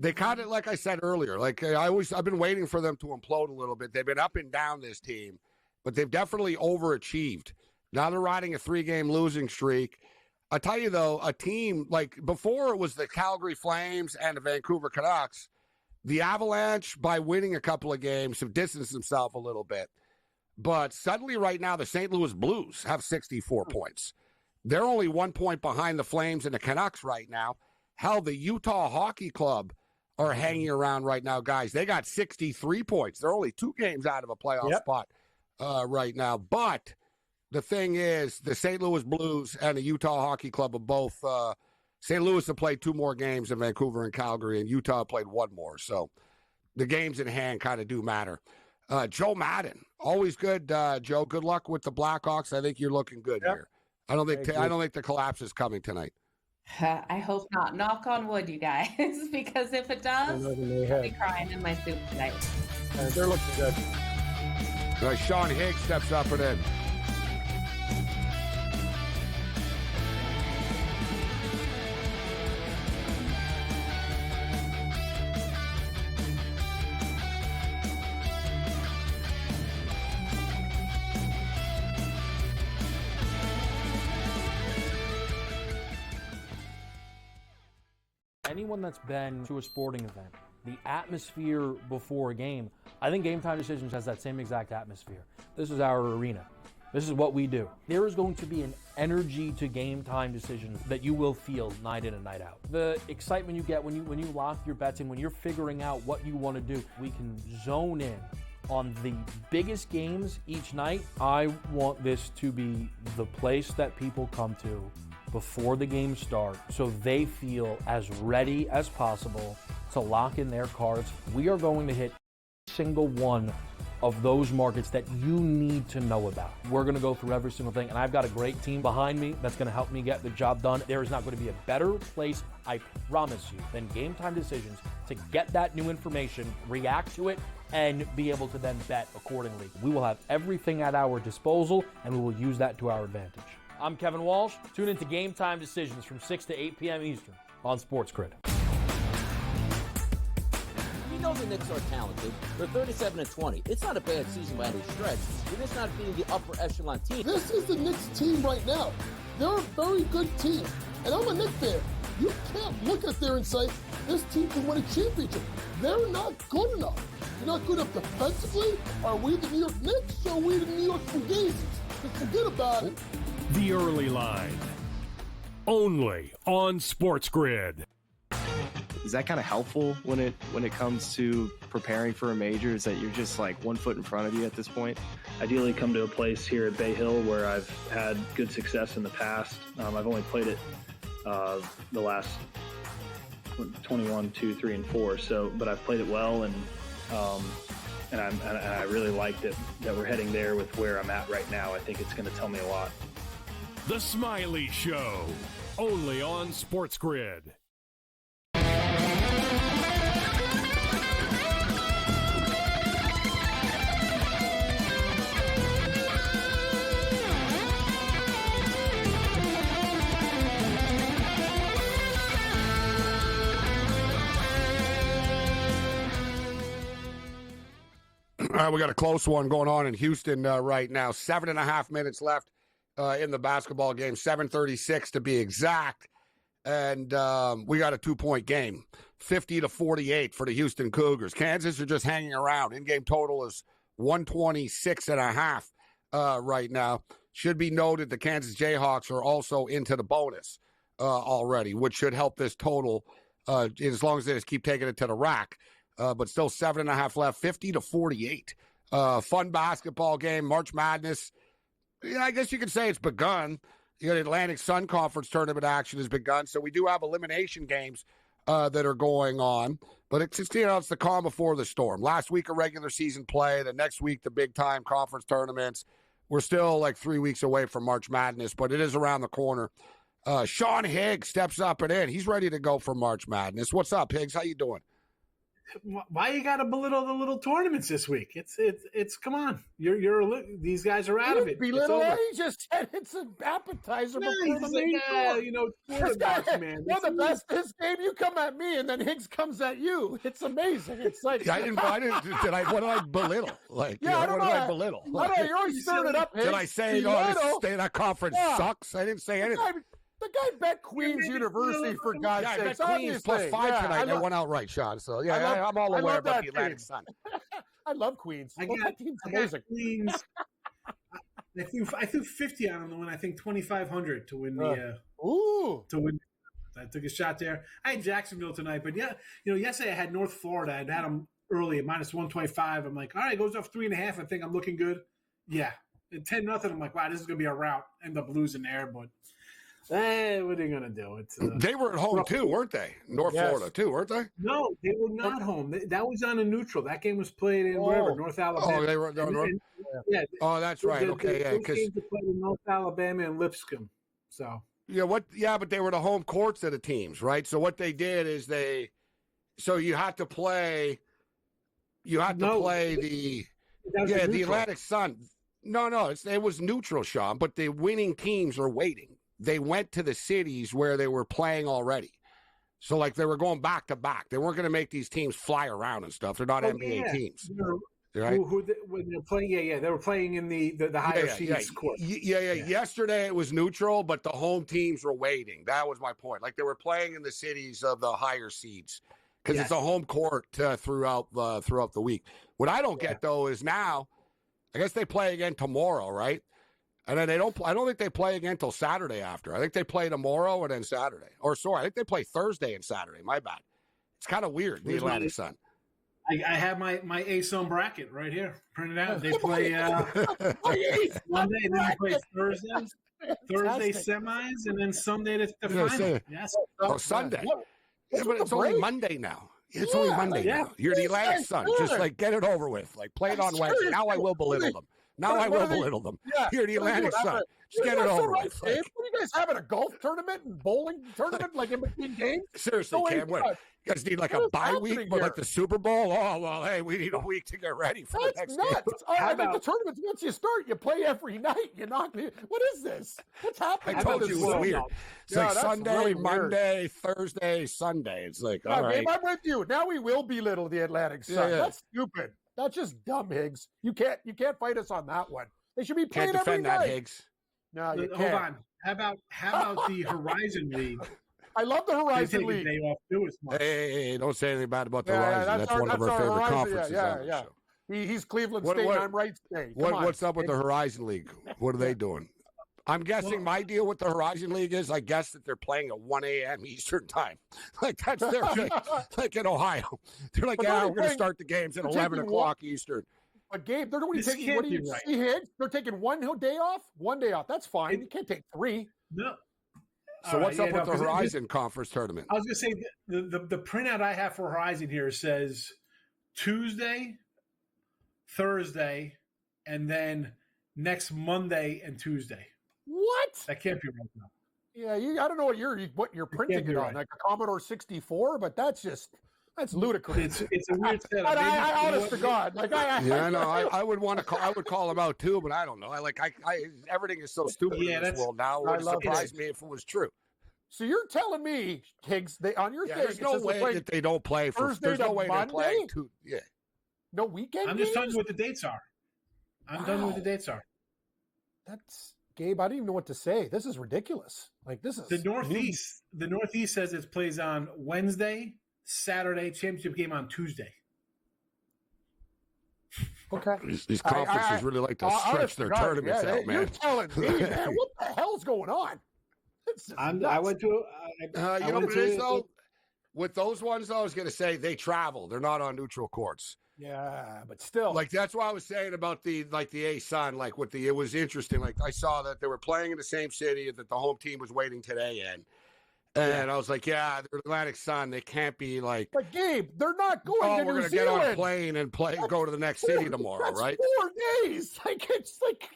They kind of, like I said earlier, I've been waiting for them to implode a little bit. They've been up and down, this team, but they've definitely overachieved. Now they're riding a 3-game losing streak. I tell you, though, a team like before it was the Calgary Flames and the Vancouver Canucks, the Avalanche, by winning a couple of games, have distanced themselves a little bit. But suddenly right now, the St. Louis Blues have 64 points. They're only 1 point behind the Flames and the Canucks right now. Hell, the Utah Hockey Club are hanging around right now, guys. They got 63 points. They're only 2 games out of a playoff spot right now. But the thing is, the St. Louis Blues and the Utah Hockey Club are both St. Louis have played 2 more games than Vancouver and Calgary, and Utah played 1 more. So the games in hand kind of do matter. Joe Madden, always good, Joe. Good luck with the Blackhawks. I think you're looking good here. I don't think the collapse is coming tonight. I hope not. Knock on wood, you guys, because if it does, I'll be crying in my soup tonight. They're looking good. Sean Higgs steps up and in. Anyone that's been to a sporting event, the atmosphere before a game, I think Game Time Decisions has that same exact atmosphere. This is our arena. This is what we do. There is going to be an energy to Game Time Decisions that you will feel night in and night out. The excitement you get when you lock your bets in, when you're figuring out what you want to do, we can zone in on the biggest games each night. I want this to be the place that people come to before the games start so they feel as ready as possible to lock in their cards. We are going to hit single one of those markets that you need to know about. We're going to go through every single thing, and I've got a great team behind me that's going to help me get the job done. There is not going to be a better place, I promise you, than Game Time Decisions to get that new information, react to it, and be able to then bet accordingly. We will have everything at our disposal, and we will use that to our advantage. I'm Kevin Walsh. Tune into Game Time Decisions from 6 to 8 p.m. Eastern on SportsGrid. We know the Knicks are talented. They're 37-20. It's not a bad season by any stretch. They're just not beating the upper echelon team. This is the Knicks team right now. They're a very good team. And I'm a Knicks fan. You can't look at there and say, this team can win a championship. They're not good enough. They're not good enough defensively. Are we the New York Knicks or are we the New York Fugazis? Just forget about it. The Early Line, only on SportsGrid. Is that kind of helpful when it comes to preparing for a major? Is that you're just like 1 foot in front of you at this point? Ideally come to a place here at Bay Hill where I've had good success in the past. I've only played it the last 21, 2, 3, and 4. So, but I've played it well, and I really like that we're heading there with where I'm at right now. I think it's going to tell me a lot. The Smiley Show, only on SportsGrid. All right, we got a close one going on in Houston right now. 7.5 minutes left in the basketball game, 7:36 to be exact. And we got a 2-point game, 50-48 for the Houston Cougars. Kansas are just hanging around. In-game total is 126.5 right now. Should be noted the Kansas Jayhawks are also into the bonus already, which should help this total as long as they just keep taking it to the rack. but still 7.5 left, 50-48. Fun basketball game, March Madness. Yeah, I guess you could say it's begun. You got Atlantic Sun Conference tournament action has begun, so we do have elimination games that are going on. But it's just, it's the calm before the storm. Last week, a regular season play. The next week, the big-time conference tournaments. We're still like 3 weeks away from March Madness, but it is around the corner. Sean Higgs steps up and in. He's ready to go for March Madness. What's up, Higgs? How you doing? Why you got to belittle the little tournaments this week? It's come on. These guys are out of it. Belittle it. He just said it's an appetizer before the main course. Quarterbacks, man. One of the best this game. You come at me, and then Higgs comes at you. It's amazing. It's like I didn't. What did I belittle? Like, yeah, I don't know. What did I belittle? I don't know. You're always stirring it up. Higgs. Did I say, that conference sucks? I didn't say anything. The guy bet Queen's University, for God's sake. I bet Queen's +5 tonight. They won outright, Sean. So, I'm all aware about the Atlantic Sun. I love Queens. That team's amazing. Queens. I threw 50 on them to win, I think, 2,500 to win the to win. I took a shot there. I had Jacksonville tonight, but yesterday I had North Florida. I'd had them early at -125. I'm like, all right, it goes off 3.5. I think I'm looking good. Yeah. At 10-0, I'm like, wow, this is going to be a rout. End up losing there, but what are you going to do? They were at home too, weren't they? Florida too, weren't they? No, they were not home. That was on a neutral. That game was played in North Alabama. Oh, they were. Yeah. Oh, that's right. Okay, yeah. Because games were played in North Alabama and Lipscomb. So. Yeah, but they were the home courts of the teams, right? So what they did is you had to play. You had to play the Atlantic Sun. No, it was neutral, Sean. But the winning teams are waiting. They went to the cities where they were playing already. So, like, they were going back to back. They weren't going to make these teams fly around and stuff. They're not NBA teams. Right? When they're playing, they were playing in the higher seeds court. Yeah. Yesterday it was neutral, but the home teams were waiting. That was my point. Like, they were playing in the cities of the higher seeds because it's a home court throughout the week. What I don't get, though, is now, I guess they play again tomorrow, right? And then I don't think they play again until Saturday after. I think they play tomorrow and then Saturday. I think they play Thursday and Saturday. My bad. It's kind of weird, the Atlantic Sun. I have my ASUN bracket right here printed out. They play Monday, and then they play Thursday semis, and then Sunday the final. Yes. Oh, Sunday. Yeah, but it's only Monday now. It's only Monday now. You're the Atlantic Sun. Just like get it over with. Like play it on Wednesday. Now I will belittle them. Here, the Atlantic Sun. Just get it over with. What are you guys having, a golf tournament and bowling tournament like in between games? Seriously, Cam, what? You guys need like a bye week, but like the Super Bowl? Oh, well, hey, we need a week to get ready for the next game. I think the tournaments, once you start, you play every night. What is this? What's happening? I told you it was weird. It's like Sunday, really Monday, Thursday, Sunday. It's like, all right. I'm with you. Now we will belittle the Atlantic Sun. Yeah. That's stupid. That's just dumb, Higgs. You can't fight us on that one. They should be playing every night. Can't defend that, Higgs. No, you can't. Hold on. How about the Horizon League? I love the Horizon League. They take a day off too as much. Hey, don't say anything bad about the Horizon. That's one of our favorite conferences. Yeah. He's Cleveland State. I'm Wright State. What's up with the Horizon League? What are they doing? I'm guessing my deal with the Horizon League is I guess that they're playing at 1 a.m. Eastern time. Like that's their thing. Like in Ohio. They're like, we're going to start the games at 11 o'clock Eastern. But Gabe, they're only taking, what do you see, Higgs? They're taking 1 day off? 1 day off. That's fine. You can't take 3. No. So what's up with the Horizon Conference tournament? I was going to say the printout I have for Horizon here says Tuesday, Thursday, and then next Monday and Tuesday. What? That can't be right now. Yeah, I don't know what you're printing it on, like a Commodore 64, but that's ludicrous. It's a weird setup. I honest to God, I would want to call. I would call him out too, but I don't know. Everything is so stupid in this world now. It would surprise me if it was true. So you're telling me, Higgs, on your thing, there's no way that they don't play for Thursday. There's no way they're playing two. Yeah. No weekend. I'm just telling you what the dates are. That's Gabe. I don't even know what to say. This is ridiculous. Like this is the Northeast. The Northeast says it plays on Wednesday, Saturday, championship game on Tuesday. Okay. These conferences really like to stretch their tournaments out, man. You're telling me, man, what the hell's going on? I went to. You know what it is, though? with those ones, though, I was going to say they travel. They're not on neutral courts. Yeah, but still, like that's what I was saying about the A-Sun. Like it was interesting. Like I saw that they were playing in the same city that the home team was waiting today in, and I was like, yeah, they're Atlantic Sun. They can't be like. But Gabe, they're not going to we're New gonna Zealand. get on a plane and go to the next city tomorrow, that's right? 4 days. Like it's like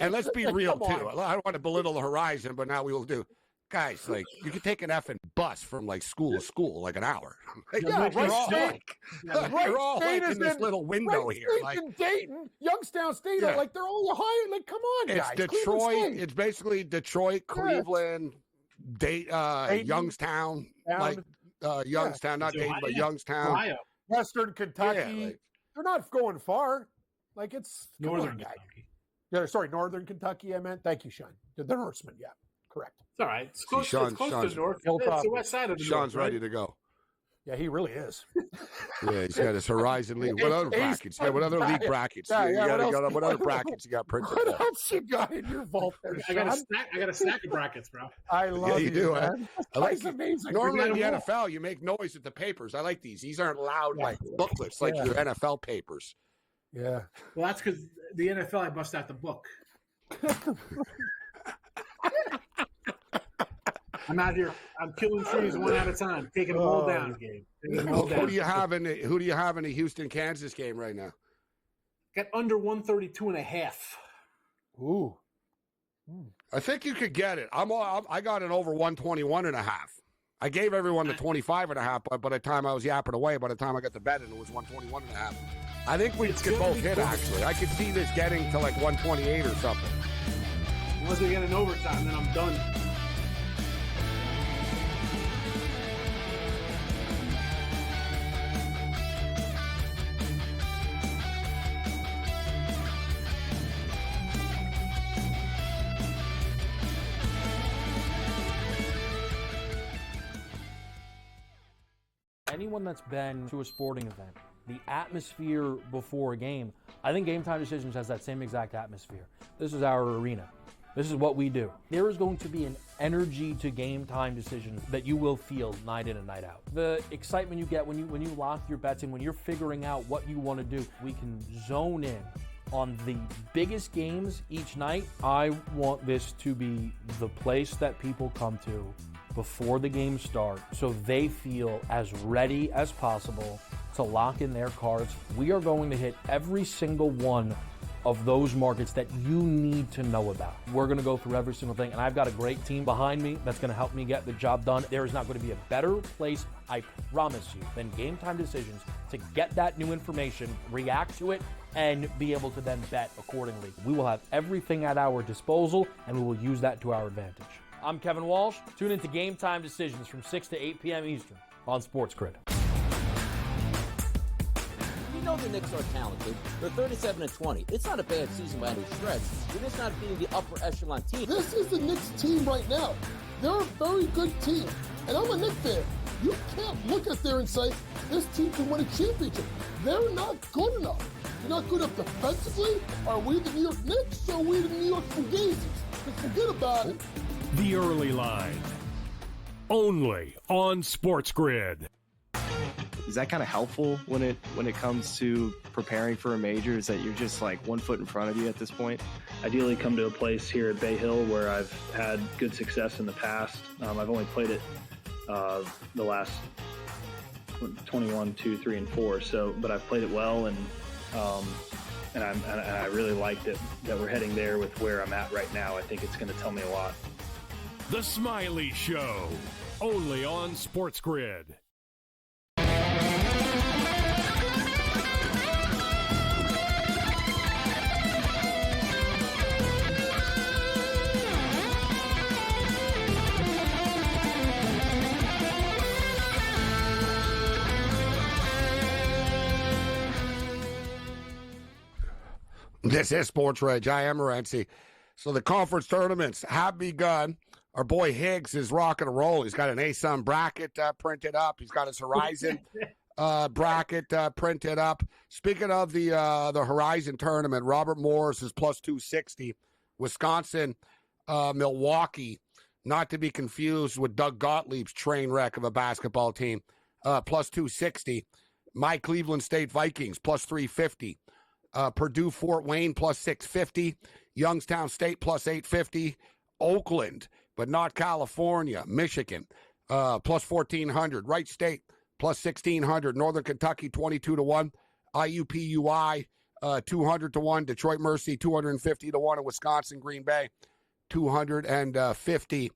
and let's be real too. I don't want to belittle the Horizon, but now we will do. Guys, like you could take an effing bus from like school to school, like an hour. Like, they're all like in this little window here. Like in Dayton, Youngstown State, like they're all high. Like, come on, it's guys. Detroit. It's basically Detroit, Cleveland, Youngstown, Youngstown, not Dayton, but Youngstown, Ohio. Western Kentucky. They're not going far. Like it's Northern Kentucky. Yeah, sorry, Northern Kentucky. I meant. Thank you, Sean. The Norseman. Yeah, correct. It's all right. It's close, it's close to North. It's the west side of the Sean's North, ready to go. Yeah, he really is. Yeah, he's got his Horizon League. What other brackets? Yeah, what other league brackets? What other brackets you got printed? What else you got in your vault there, I got a stack of brackets, bro. I love you do, man. I like it. Amazing. Normally in the NFL, you make noise with the papers. I like these. These aren't loud like booklets like your NFL papers. Yeah. Well, that's because the NFL, I bust out the book. I'm out here. I'm killing trees one at a time, taking them all down. Game. Who do you have in the Houston, Kansas game right now? Got under 132.5. Ooh. I think you could get it. I got it over 121.5. I gave everyone the 25.5, but by the time I was yapping away, by the time I got the bet in, it was 121.5. I think we could both hit, actually. I could see this getting to like 128 or something. Unless we get an overtime, then I'm done. Anyone that's been to a sporting event, the atmosphere before a game, I think Game Time Decisions has that same exact atmosphere. This is our arena. This is what we do. There is going to be an energy to Game Time Decisions that you will feel night in and night out. The excitement you get when you lock your bets in, when you're figuring out what you want to do, we can zone in on the biggest games each night. I want this to be the place that people come to before the games start so they feel as ready as possible to lock in their cards. We are going to hit every single one of those markets that you need to know about. We're going to go through every single thing, and I've got a great team behind me that's going to help me get the job done. There is not going to be a better place, I promise you, than Game Time Decisions to get that new information, react to it, and be able to then bet accordingly. We will have everything at our disposal, and we will use that to our advantage. I'm Kevin Walsh. Tune into Game Time Decisions from 6 to 8 p.m. Eastern on SportsGrid. We know the Knicks are talented. They're 37-20. It's not a bad season by any stretch. They're just not beating the upper echelon team. This is the Knicks team right now. They're a very good team. And I'm a Knicks fan. You can't look at there and say, this team can win a championship. They're not good enough. They're not good enough defensively. Are we the New York Knicks or are we the New York Fugazis? Just forget about it. The Early Line. Only on SportsGrid. Is that kind of helpful when it comes to preparing for a major? Is that you're just like 1 foot in front of you at this point? Ideally come to a place here at Bay Hill where I've had good success in the past. I've only played it the last 21, 2, 3, and 4. So, but I've played it well, and I really liked it that we're heading there with where I'm at right now. I think it's going to tell me a lot. The Smiley Show, only on SportsGrid. This is SportsRage. I am Morency. So the conference tournaments have begun. Our boy Higgs is rocking and roll. He's got an A-Sun bracket printed up. He's got his Horizon bracket printed up. Speaking of the Horizon tournament, Robert Morris is plus 260. Wisconsin, Milwaukee not to be confused with Doug Gottlieb's train wreck of a basketball team, plus 260. My Cleveland State Vikings, plus 350. Purdue Fort Wayne, plus 650. Youngstown State, plus 850. Oakland, but not California. Michigan, plus 1,400. Wright State, plus 1,600. Northern Kentucky, 22-1. IUPUI, 200-1. Detroit Mercy, 250-1. And Wisconsin Green Bay, 250.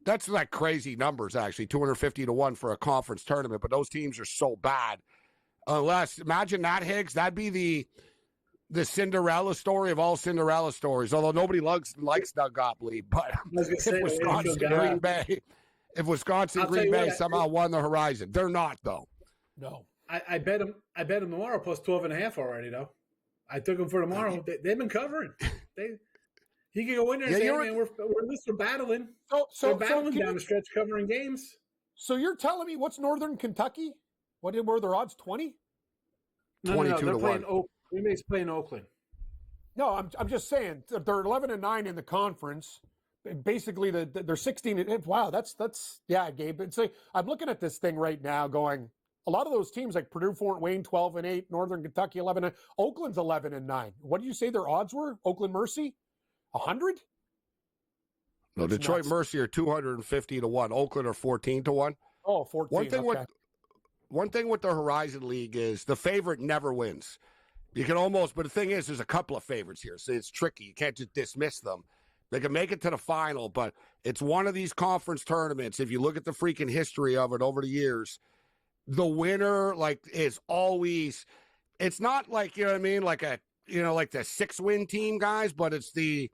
That's like crazy numbers, actually, 250-1 for a conference tournament. But those teams are so bad. Unless, imagine that, Higgs. That'd be the Cinderella story of all Cinderella stories. Although nobody likes Doug Gottlieb, but if Wisconsin Green Bay somehow won the Horizon, they're not though. No, I bet him tomorrow plus 12.5 already though. I took him for tomorrow. They've been covering. He could go in there and say, man, we're battling. We're battling down the stretch covering games. So you're telling me what's Northern Kentucky? What were their odds? 20? No, they're playing Oakland. Green Bay's playing Oakland. No, I'm just saying they're 11-9 in the conference. Basically, they're 16. Wow, that's yeah, Gabe. I'm looking at this thing right now, going. A lot of those teams like Purdue, Fort Wayne, 12-8, Northern Kentucky, 11-9, Oakland's 11-9. What did you say their odds were? Oakland Mercy, 100? No, Detroit Mercy are 250-1. Oakland are 14-1. Oh, 14. One thing with the Horizon League is the favorite never wins. You can almost, but the thing is, there's a couple of favorites here, so it's tricky. You can't just dismiss them. They can make it to the final, but it's one of these conference tournaments. If you look at the freaking history of it over the years, the winner is always. It's not like, you know what I mean, like the 6-win team guys, but it's the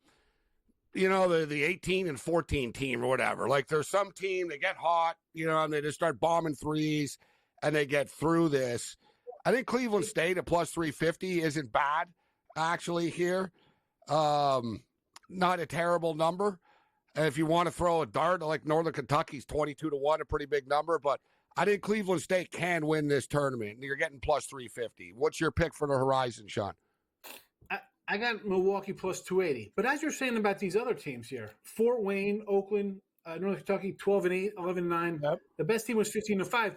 18 and 14 team or whatever. Like there's some team, they get hot, and they just start bombing threes. And they get through this. I think Cleveland State at plus 350 isn't bad, actually, here. Not a terrible number. And if you want to throw a dart, like Northern Kentucky's 22-1, a pretty big number. But I think Cleveland State can win this tournament. You're getting plus 350. What's your pick for the Horizon, Sean? I got Milwaukee plus 280. But as you're saying about these other teams here, Fort Wayne, Oakland, Northern Kentucky, 12-8, 11-9. Yep. The best team was 15-5.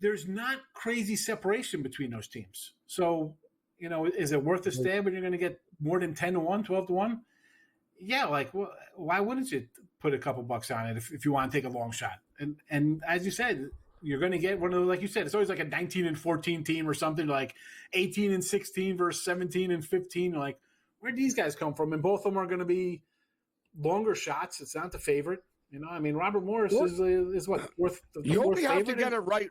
There's not crazy separation between those teams. So, is it worth a stab when you're going to get more than 10-1, 12-1? Yeah, why wouldn't you put a couple bucks on it if you want to take a long shot? And as you said, you're going to get one of those, like you said, it's always like a 19 and 14 team or something, like 18 and 16 versus 17 and 15. Like, where'd these guys come from? And both of them are going to be longer shots. It's not the favorite. Robert Morris is what worth. You only have to get it right.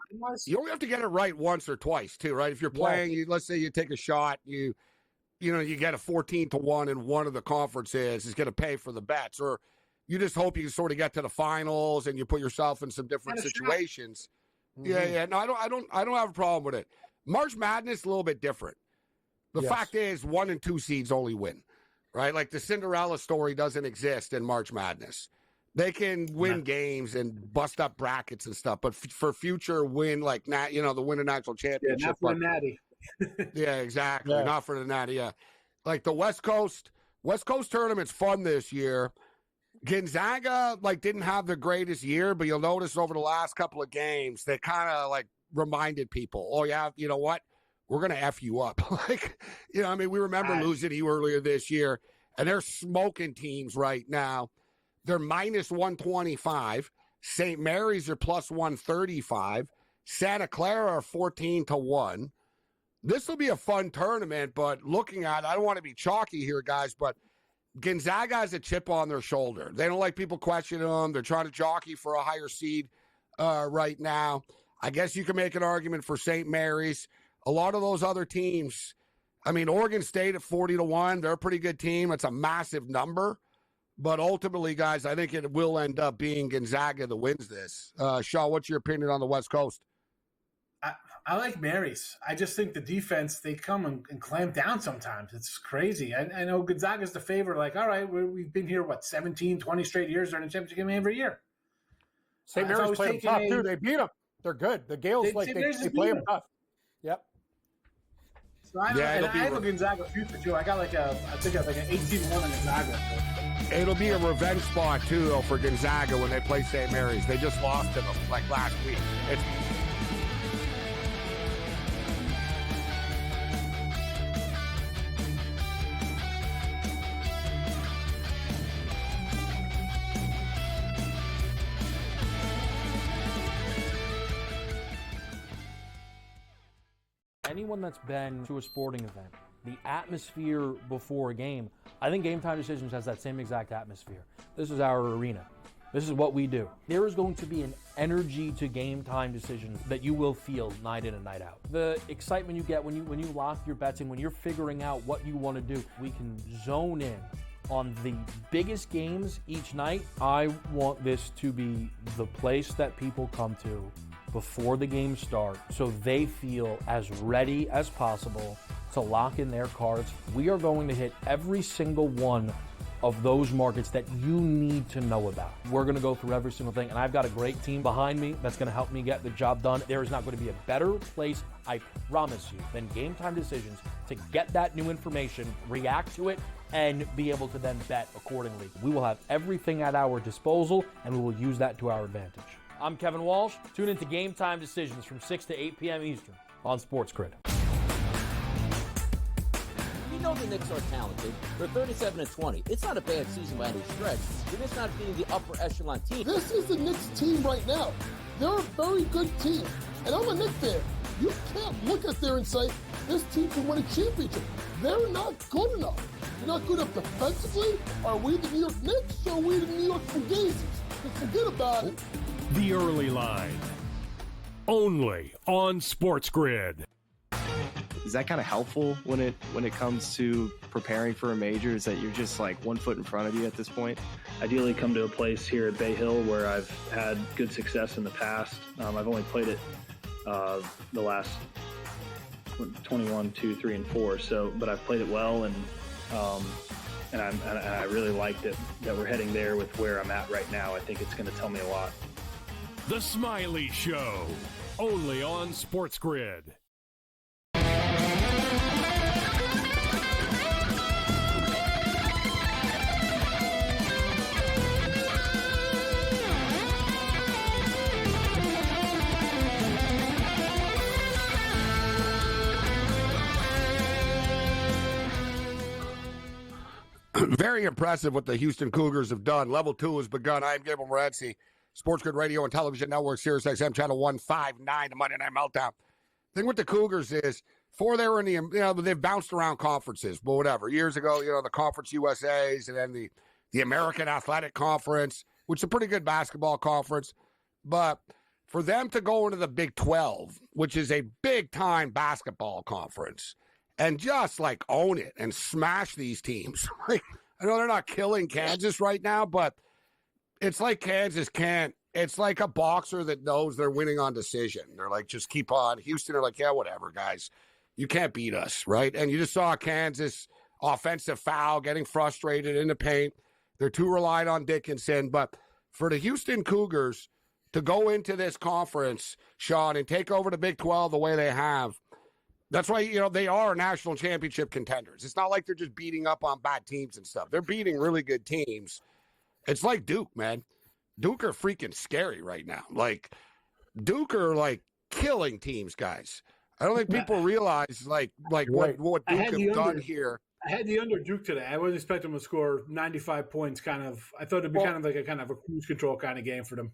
You only have to get it right once or twice, too, right? If you're playing, let's say you take a shot, you get a 14-1, and one of the conferences is going to pay for the bets, or you just hope you sort of get to the finals and you put yourself in some different situations. Mm-hmm. Yeah. No, I don't have a problem with it. March Madness a little bit different. The fact is, 1 and 2 seeds only win, right? Like the Cinderella story doesn't exist in March Madness. They can win games and bust up brackets and stuff, but for future win, the win a national championship. Yeah, not for the Natty. Yeah, exactly. Yeah. Not for the Natty, yeah. Like the West Coast tournament's fun this year. Gonzaga, didn't have the greatest year, but you'll notice over the last couple of games, they kind of, reminded people, oh, yeah, you know what? We're going to F you up. We remember losing to you earlier this year, and they're smoking teams right now. They're minus 125. St. Mary's are plus 135. Santa Clara are 14-1. This will be a fun tournament, but looking at it, I don't want to be chalky here, guys, but Gonzaga has a chip on their shoulder. They don't like people questioning them. They're trying to jockey for a higher seed right now. I guess you can make an argument for St. Mary's. A lot of those other teams, Oregon State at 40-1, they're a pretty good team. It's a massive number. But ultimately, guys, I think it will end up being Gonzaga that wins this. Shaw, what's your opinion on the West Coast? I like Mary's. I just think the defense, they come and clamp down sometimes. It's crazy. I know Gonzaga's the favorite. All right, we've been here, 17, 20 straight years during the championship game every year. St. Mary's played them tough, too. They beat them. They're good. The Gales, they play them tough. Yep. So I have a Gonzaga future, too. I got I think an 18-1 on Gonzaga. It'll be a revenge spot, too, though, for Gonzaga when they play St. Mary's. They just lost to them, like, last week. Anyone that's been to a sporting event, the atmosphere before a game, I think Game Time Decisions has that same exact atmosphere. This is our arena. This is what we do. There is going to be an energy to Game Time Decisions that you will feel night in and night out. The excitement you get when you lock your bets in, when you're figuring out what you want to do, we can zone in on the biggest games each night. I want this to be the place that people come to before the games start so they feel as ready as possible to lock in their cards. We are going to hit every single one of those markets that you need to know about. We're going to go through every single thing, and I've got a great team behind me that's going to help me get the job done. There is not going to be a better place, I promise you, than Game Time Decisions to get that new information, react to it, and be able to then bet accordingly. We will have everything at our disposal, and we will use that to our advantage. I'm Kevin Walsh. Tune into Game Time Decisions from 6 to 8 p.m. Eastern on SportsGrid. We know the Knicks are talented. They're 37-20. It's not a bad season by any stretch. They're just not beating the upper echelon team. This is the Knicks team right now. They're a very good team. And I'm a Knicks fan. You can't look at there and say, this team can win a championship. They're not good enough. They're not good enough defensively. Are we the New York Knicks or are we the New York Fugazis? Forget about it. The Early Line. Only on SportsGrid. Is that kind of helpful when it comes to preparing for a major? Is that you're just like 1 foot in front of you at this point? Ideally come to a place here at Bay Hill where I've had good success in the past. I've only played it the last 21, 2, 3, and 4. So, but I've played it well, and I really liked it that we're heading there with where I'm at right now. I think it's going to tell me a lot. The Smiley Show, only on SportsGrid. Very impressive what the Houston Cougars have done. Level 2 has begun. I am Gabriel Morency, SportsGrid Radio and Television Network, Sirius XM, Channel 159, the Monday Night Meltdown. The thing with the Cougars is, before they were in the, they've bounced around conferences, but whatever. Years ago, the Conference USAs and then the American Athletic Conference, which is a pretty good basketball conference. But for them to go into the Big 12, which is a big-time basketball conference, and just, own it and smash these teams. I know they're not killing Kansas right now, but it's like Kansas can't. It's like a boxer that knows they're winning on decision. They're like, just keep on. Houston are like, yeah, whatever, guys. You can't beat us, right? And you just saw Kansas offensive foul, getting frustrated in the paint. They're too reliant on Dickinson. But for the Houston Cougars to go into this conference, Sean, and take over the Big 12 the way they have, that's why, they are national championship contenders. It's not like they're just beating up on bad teams and stuff. They're beating really good teams. It's like Duke, man. Duke are freaking scary right now. Duke are, killing teams, guys. I don't think people realize, what Duke have done here. I had the under Duke today. I wasn't expecting them to score 95 points, kind of. I thought it'd be kind of a cruise control kind of game for them.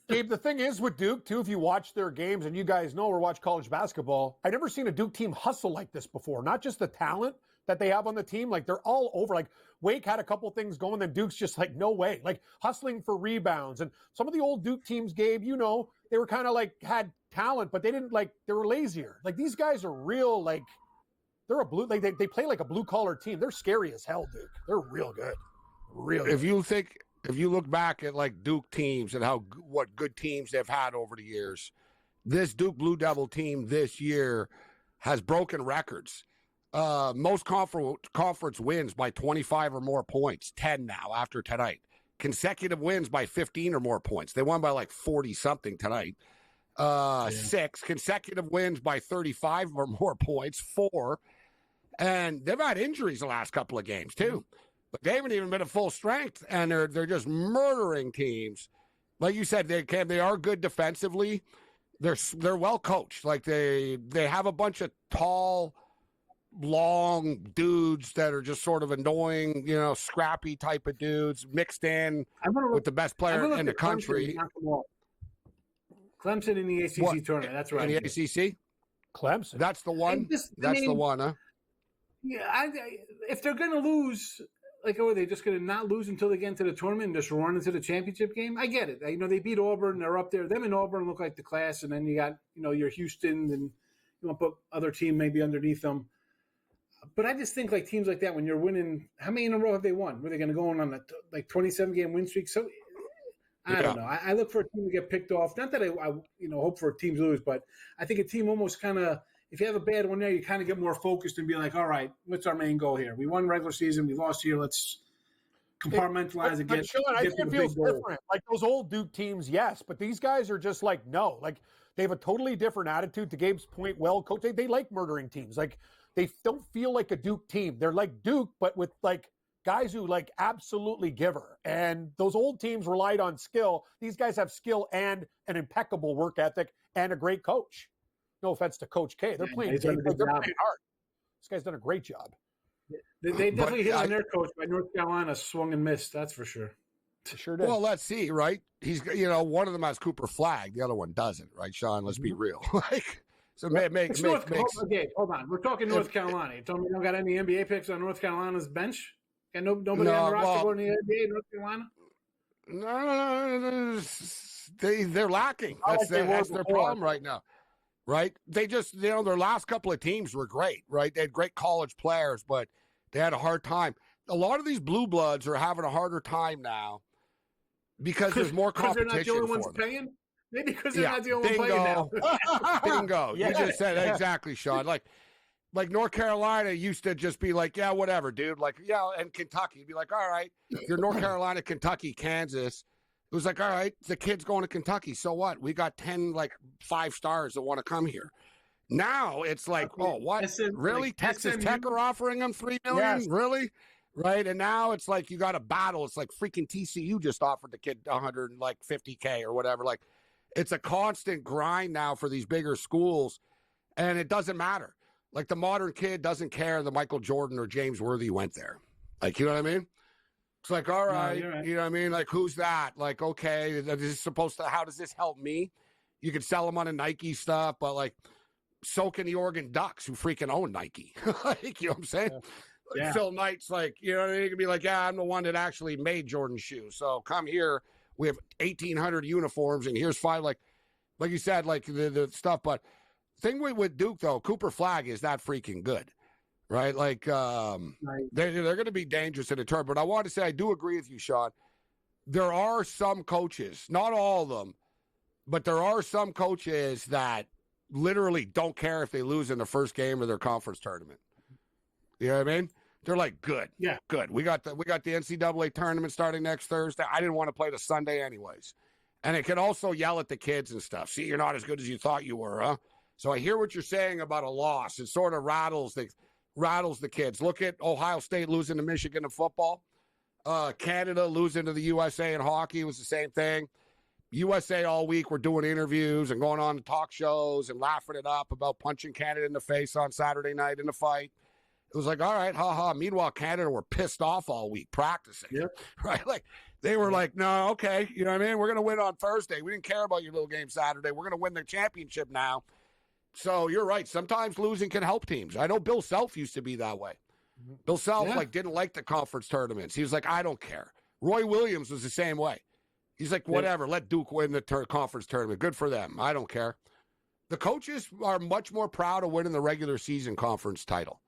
Gabe, the thing is with Duke, too, if you watch their games, and you guys know or watch college basketball, I've never seen a Duke team hustle like this before. Not just the talent that they have on the team. They're all over. Wake had a couple things going, then Duke's just no way. Hustling for rebounds. And some of the old Duke teams, Gabe, they were kind of had talent, but they didn't, they were lazier. These guys are real, they're a blue, they play like a blue-collar team. They're scary as hell, Duke. They're real good. Real good. If you look back at Duke teams and what good teams they've had over the years, this Duke Blue Devil team this year has broken records. Most conference wins by 25 or more points, 10 now after tonight. Consecutive wins by 15 or more points. They won by 40-something tonight. 6 consecutive wins by 35 or more points, 4. And they've had injuries the last couple of games, too. But they haven't even been at full strength, and they're just murdering teams. Like you said, they are good defensively. They're well coached. Like they have a bunch of tall, long dudes that are just sort of annoying, scrappy type of dudes mixed in with the best player in the country. Clemson in the ACC tournament. That's right. In the ACC? Clemson. That's the one? The one, huh? Yeah, if they're going to lose, are they just going to not lose until they get into the tournament and just run into the championship game? I get it. They beat Auburn. They're up there. Them and Auburn look like the class, and then you got, your Houston, and you want to put other team maybe underneath them. But I just think teams like that, when you're winning, how many in a row have they won? Were they going to go on a 27-game win streak? So I don't know. I look for a team to get picked off. Not that I hope for teams lose, but I think a team almost kind of, if you have a bad one there, you kind of get more focused and be like, all right, what's our main goal here? We won regular season. We lost here. Let's compartmentalize and get. Sean, I think it feels different. Like those old Duke teams, yes, but these guys are just no. They have a totally different attitude. To Gabe's point, well coached. They like murdering teams. They don't feel like a Duke team. They're like Duke, but with guys who absolutely give her. And those old teams relied on skill. These guys have skill and an impeccable work ethic and a great coach. No offense to Coach K. They're playing hard. This guy's done a great job. They definitely hit on their coach by North Carolina, swung and missed. That's for sure. Sure did. Well, let's see, right? He's, one of them has Cooper Flag. The other one doesn't, right, Sean? Let's be real. So makes okay, hold on. We're talking North Carolina. You told me you don't got any NBA picks on North Carolina's bench? Got nobody on the roster going to the NBA, North Carolina? No, they're lacking. That's their problem right now, right? They just, their last couple of teams were great, right? They had great college players, but they had a hard time. A lot of these blue bloods are having a harder time now because there's more competition. Because they're not the only ones paying? Maybe because they're not the only one playing now. Bingo. You just said it exactly, Sean. Like North Carolina used to just be like, yeah, whatever, dude. And Kentucky. You'd be like, all right, if you're North Carolina, Kentucky, Kansas. It was like, all right, the kid's going to Kentucky. So what? We got 10, 5 stars that want to come here. Now it's like, oh, what? Really? Texas Tech are offering them $3 million? Yes. Really? Right? And now it's like you got a battle. It's like freaking TCU just offered the kid $150K or whatever. It's a constant grind now for these bigger schools, and it doesn't matter. The modern kid doesn't care that Michael Jordan or James Worthy went there. You know what I mean? It's like, all right, no, right. You know what I mean? Who's that? Okay, is this supposed to, how does this help me? You could sell them on a Nike stuff, but so can the Oregon Ducks, who freaking own Nike. You know what I'm saying? Yeah. Phil Knight's you know what I mean? He could be yeah, I'm the one that actually made Jordan shoes. So come here. We have 1,800 uniforms, and here's 5, like you said, the stuff. But thing with Duke, though, Cooper Flag is that freaking good, right? They're going to be dangerous in a tournament. But I want to say I do agree with you, Sean. There are some coaches, not all of them, but there are some coaches that literally don't care if they lose in the first game of their conference tournament. You know what I mean? They're good. Yeah, good. We got the NCAA tournament starting next Thursday. I didn't want to play the Sunday anyways. And it can also yell at the kids and stuff. See, you're not as good as you thought you were, huh? So I hear what you're saying about a loss. It sort of rattles the kids. Look at Ohio State losing to Michigan in football. Canada losing to the USA in hockey was the same thing. USA all week were doing interviews and going on talk shows and laughing it up about punching Canada in the face on Saturday night in a fight. It was all right, haha. Meanwhile, Canada were pissed off all week practicing. Yep. Right? They were no, okay. You know what I mean? We're going to win on Thursday. We didn't care about your little game Saturday. We're going to win the championship now. So you're right. Sometimes losing can help teams. I know Bill Self used to be that way. Mm-hmm. Bill Self didn't like the conference tournaments. He was I don't care. Roy Williams was the same way. He's whatever. Let Duke win the conference tournament. Good for them. I don't care. The coaches are much more proud of winning the regular season conference title.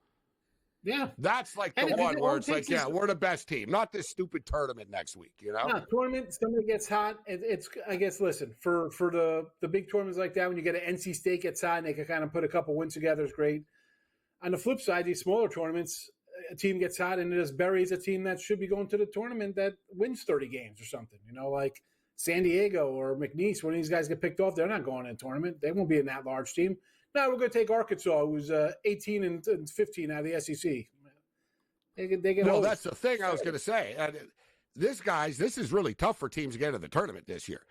Yeah. That's the one where it's we're the best team, not this stupid tournament next week, you know? No, tournament, somebody gets hot. It's I guess, listen, for the big tournaments like that, when you get an NC State gets hot and they can kind of put a couple wins together is great. On the flip side, these smaller tournaments, a team gets hot and it just buries a team that should be going to the tournament that wins 30 games or something, like San Diego or McNeese. When these guys get picked off, they're not going to a tournament. They won't be in that large team. No, we're going to take Arkansas, who's 18 and 15 out of the SEC. They get well, host. that's the thing I was going to say. This is really tough for teams to get into the tournament this year.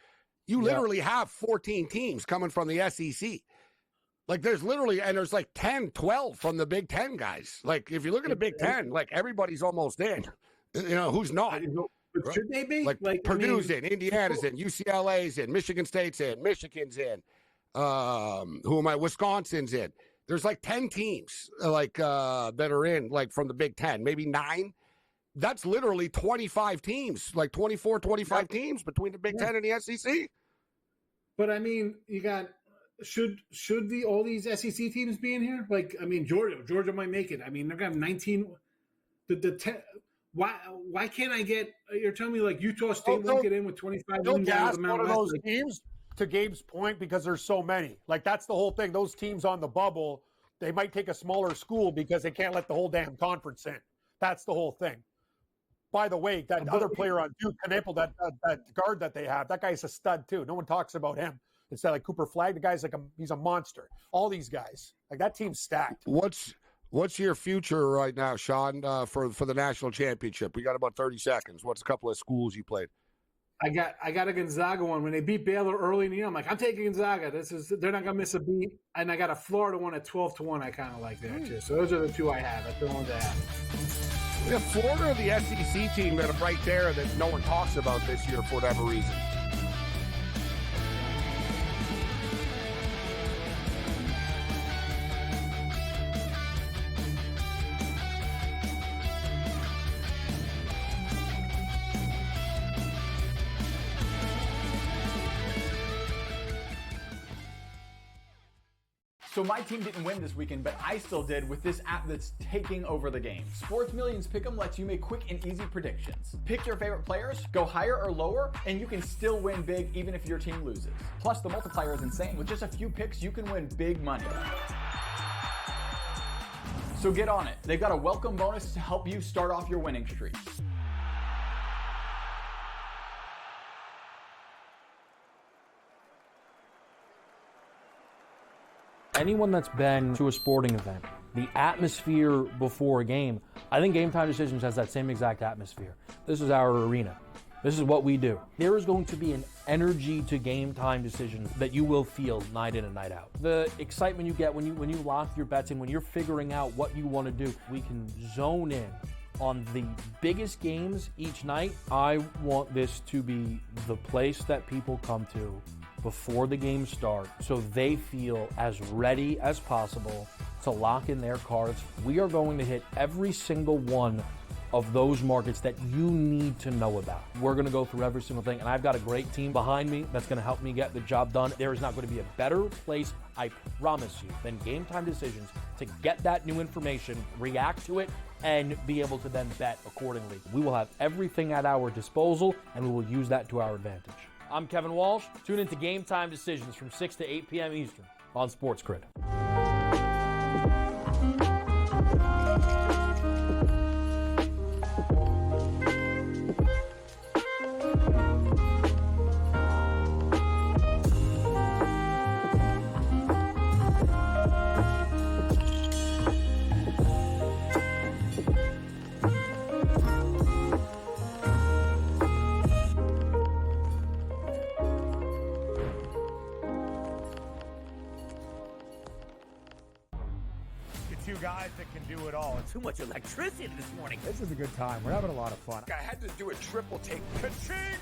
You literally have 14 teams coming from the SEC. Like there's like 10, 12 from the Big Ten guys. Like if you look at the Big Ten, like everybo's almost in. Who's not? But should they be? Like Purdue's in, Indiana's in, UCLA's in, Michigan State's in, Michigan's in. Wisconsin's in. There's like 10 teams that are in like from the Big Ten, maybe 9. That's literally 25 teams, like 24, 25 teams between the Big Ten and the SEC. But I mean, you got should all these SEC teams be in here? Like, I mean, Georgia might make it. I mean, they're gonna have 19. Why can't I get? You're telling me like Utah State won't get in with 25 wins out of the one Mountain of those West? teams. To Gabe's point, because there's so many. Like that's the whole thing. Those teams on the bubble, they might take a smaller school because they can't let the whole damn conference in. That's the whole thing. By the way, that other player on Duke, Knappel, that guard that they have, that guy's a stud too. No one talks about him. Instead, like Cooper Flagg, the guy's he's a monster. All these guys, like that team's stacked. What's your future right now, Sean, for the national championship? We got about 30 seconds. What's a couple of schools you played? I got a Gonzaga one. When they beat Baylor early in the year, I'm like, I'm taking Gonzaga. They're not gonna miss a beat. And I got a Florida one at 12-1. I kind of like there too. So those are the two I have. That's the ones I have. Yeah, Florida, the SEC team that are right there that no one talks about this year for whatever reason. So my team didn't win this weekend, but I still did with this app that's taking over the game. Sports Millions Pick'em lets you make quick and easy predictions. Pick your favorite players, go higher or lower, and you can still win big even if your team loses. Plus, the multiplier is insane. With just a few picks, you can win big money. So get on it. They've got a welcome bonus to help you start off your winning streak. Anyone that's been to a sporting event, the atmosphere before a game, I think Game Time Decisions has that same exact atmosphere. This is our arena. This is what we do. There is going to be an energy to Game Time Decisions that you will feel night in and night out. The excitement you get when you lock your bets in, when you're figuring out what you want to do, we can zone in on the biggest games each night. I want this to be the place that people come to before the games start so they feel as ready as possible to lock in their cards. We are going to hit every single one of those markets that you need to know about. We're going to go through every single thing, and I've got a great team behind me that's going to help me get the job done. There is not going to be a better place, I promise you, than Game Time Decisions to get that new information, react to it, and be able to then bet accordingly. We will have everything at our disposal, and we will use that to our advantage. I'm Kevin Walsh. Tune into Game Time Decisions from 6 to 8 p.m. Eastern on SportsGrid. Two guys that can do it all. Too much electricity this morning. This is a good time. We're having a lot of fun. I had to do a triple take. Ka-ching!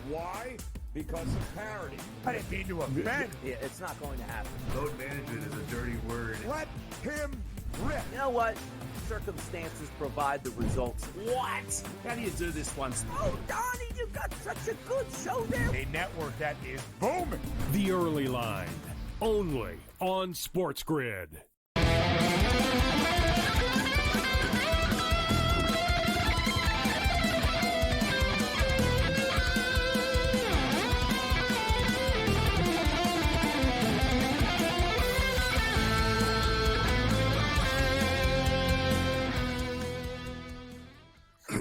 Why? Because of parity. I didn't mean to offend. Yeah, it's not going to happen. Load management is a dirty word. Let him rip. You know what? Circumstances provide the results. What? How do you do this one? Oh, Donnie, you got such a good show there. A network that is booming. The Early Line, only on SportsGrid.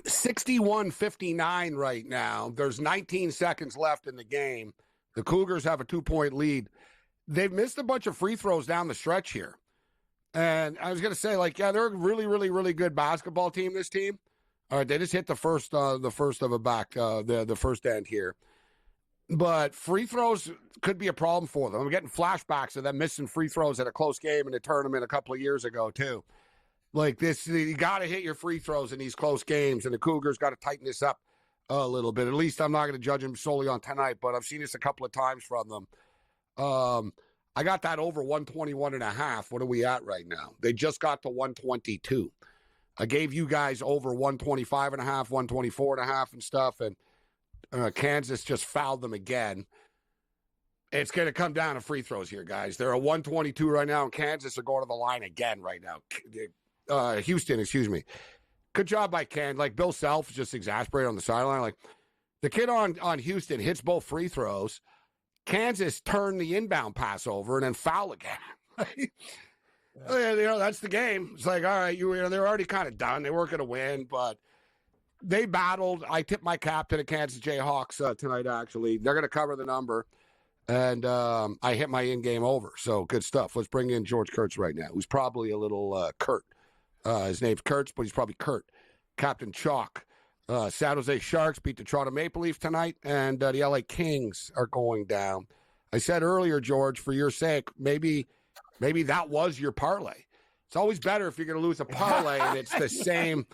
$61-59 right now. There's 19 seconds left in the game. The Cougars have a 2-point lead. They've missed a bunch of free throws down the stretch here. And I was going to say, like, yeah, they're a really, really, really good basketball team, this team. All right, they just hit the first of a back, the first end here. But free throws could be a problem for them. I'm getting flashbacks of them missing free throws at a close game in a tournament a couple of years ago, too. Like this, you got to hit your free throws in these close games, and the Cougars got to tighten this up a little bit. At least I'm not going to judge them solely on tonight, but I've seen this a couple of times from them. I got that over 121.5. What are we at right now? They just got to 122. I gave you guys over 125.5, 124.5 and stuff, and Kansas just fouled them again. It's going to come down to free throws here, guys. They're a 122 right now, and Kansas are going to the line again right now. Houston, excuse me. Good job by Ken. Like, Bill Self just exasperated on the sideline. Like, the kid on Houston hits both free throws. Kansas turned the inbound pass over and then foul again. That's the game. It's like, all right, they're already kind of done. They weren't going to win, but they battled. I tipped my cap to the Kansas Jayhawks tonight, actually. They're going to cover the number, and I hit my in-game over. So good stuff. Let's bring in George Kurtz right now, who's probably a little Kurt. His name's Kurtz, but he's probably Kurt. Captain Chalk. San Jose Sharks beat the Toronto Maple Leafs tonight, and the LA Kings are going down. I said earlier, George, for your sake, maybe that was your parlay. It's always better if you're going to lose a parlay and it's the same,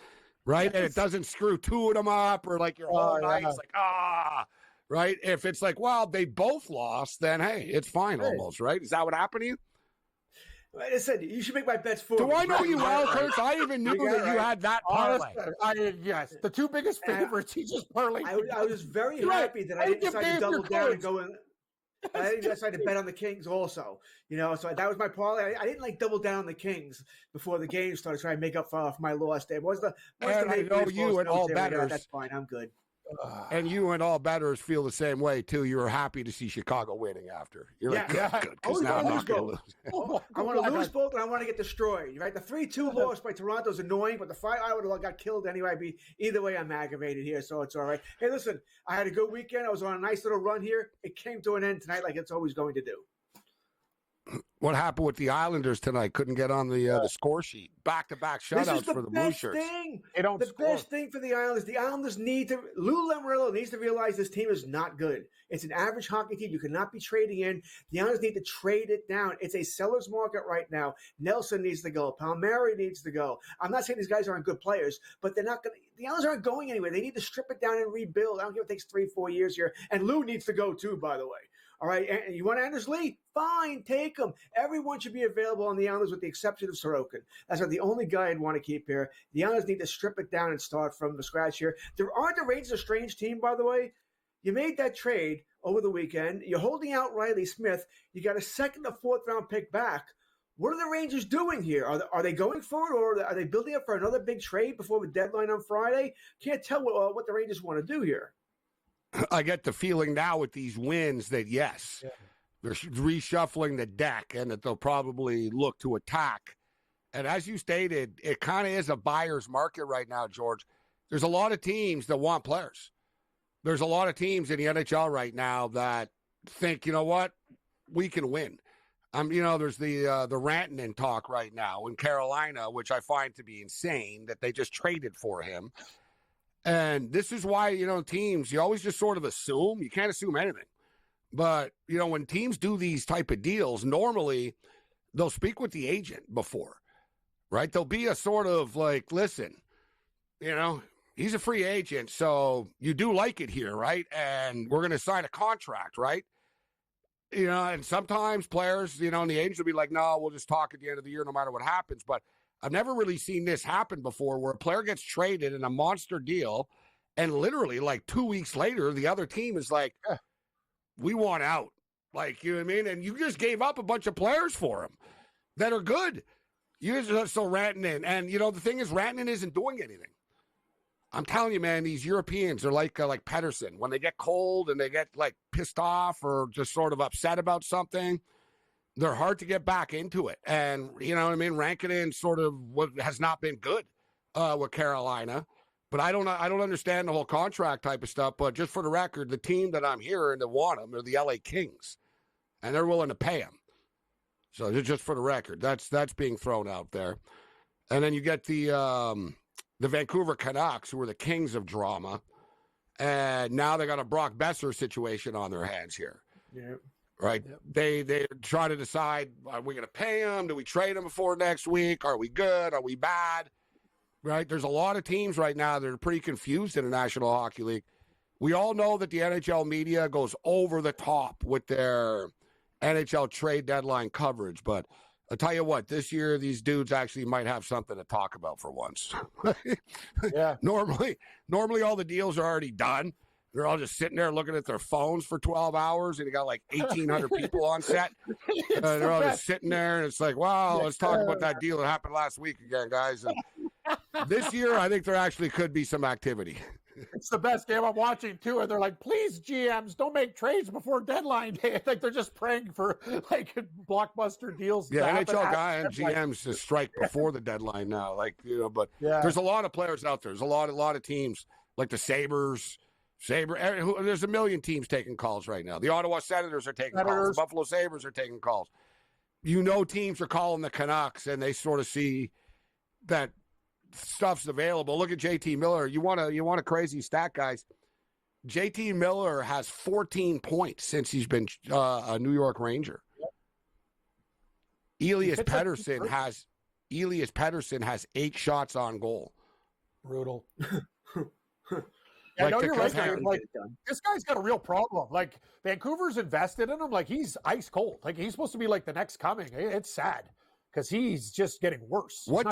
right? And it doesn't screw two of them up or like your whole night. It's like, right? If it's like, well, they both lost, then, hey, it's fine almost, right? Is that what happened to you? Like I said, you should make my bets for me. Do I know you well, Kurtz? I even knew that you had that parlay. Yes, the two biggest favorites. He just parlay. I was very happy that I didn't decide to double down and go in. I didn't decide to bet on the Kings also. So that was my parlay. I didn't double down on the Kings before the game started, trying to make up for my loss there. I know you and all bettors. That's fine. I'm good. And you and all bettors feel the same way, too. You were happy to see Chicago winning after. You're like, good, because now I'm not going to lose. I want to lose both, and I want to get destroyed. Right? The 3-2 loss by Toronto is annoying, but the fight, I would have got killed anyway. Either way, I'm aggravated here, so it's all right. Hey, listen, I had a good weekend. I was on a nice little run here. It came to an end tonight like it's always going to do. What happened with the Islanders tonight? Couldn't get on the score sheet. Back-to-back shutouts for the Blue Shirts. The best thing for the Islanders. The Islanders Lou Lamoriello needs to realize this team is not good. It's an average hockey team. You cannot be trading in. The Islanders need to trade it down. It's a seller's market right now. Nelson needs to go. Palmieri needs to go. I'm not saying these guys aren't good players, but they're not going to. The Islanders aren't going anywhere. They need to strip it down and rebuild. I don't care if it takes 3-4 years here. And Lou needs to go too, by the way. All right, and you want Anders Lee? Fine, take him. Everyone should be available on the Islanders with the exception of Sorokin. That's the only guy I'd want to keep here. The Islanders need to strip it down and start from the scratch here. Aren't the Rangers a strange team, by the way? You made that trade over the weekend. You're holding out Riley Smith. You got a second or fourth round pick back. What are the Rangers doing here? Are they going for it, or are they building up for another big trade before the deadline on Friday? Can't tell what the Rangers want to do here. I get the feeling now with these wins that, yes, they're reshuffling the deck and that they'll probably look to attack. And as you stated, it kind of is a buyer's market right now, George. There's a lot of teams that want players. There's a lot of teams in the NHL right now that think, you know what, we can win. There's the Rantanen talk right now in Carolina, which I find to be insane that they just traded for him. And this is why, teams, you always just sort of assume. You can't assume anything. But, when teams do these type of deals, normally they'll speak with the agent before, right? There'll be a sort of like, listen, he's a free agent, so you do like it here, right? And we're going to sign a contract, right? And sometimes players, and the agents will be like, no, we'll just talk at the end of the year no matter what happens. But I've never really seen this happen before where a player gets traded in a monster deal and literally like 2 weeks later, the other team is like, we want out. Like, you know what I mean? And you just gave up a bunch of players for him that are good. You just so Rantanen. And, the thing is, Rantanen isn't doing anything. I'm telling you, man, these Europeans are like Pedersen. When they get cold and they get like pissed off or just sort of upset about something, they're hard to get back into it. And, you know what I mean? Rantanen sort of has not been good with Carolina. But I don't understand the whole contract type of stuff. But just for the record, the team that I'm hearing that want him are the LA Kings. And they're willing to pay him. So just for the record, that's being thrown out there. And then you get the Vancouver Canucks, who are the kings of drama, and now they got a Brock Besser situation on their hands here. Yeah. Right? Yep. They try to decide, are we going to pay him? Do we trade him before next week? Are we good? Are we bad? Right? There's a lot of teams right now that are pretty confused in the National Hockey League. We all know that the NHL media goes over the top with their NHL trade deadline coverage, but I'll tell you what, this year these dudes actually might have something to talk about for once. Yeah. Normally all the deals are already done. They're all just sitting there looking at their phones for 12 hours, and you got like 1,800 people on set. They're all just sitting there, and it's like, wow, let's talk about that deal that happened last week again, guys. And this year, I think there actually could be some activity. It's the best game I'm watching, too. And they're like, please, GMs, don't make trades before deadline day. Like, they're just praying for, like, blockbuster deals. Yeah, NHL guy and GMs to strike before the deadline now. Like, but there's a lot of players out there. There's a lot of teams, like the Sabres. There's a million teams taking calls right now. The Ottawa Senators are taking calls. The Buffalo Sabres are taking calls. Teams are calling the Canucks, and they sort of see that stuff's available. Look at JT Miller. You want a crazy stat, guys? JT Miller has 14 points since he's been a New York Ranger. Elias Pettersson has 8 shots on goal. Brutal. Yeah, no, you're right. Like, this guy's got a real problem. Like, Vancouver's invested in him. Like, he's ice cold. Like, he's supposed to be like the next coming. It's sad because he's just getting worse. What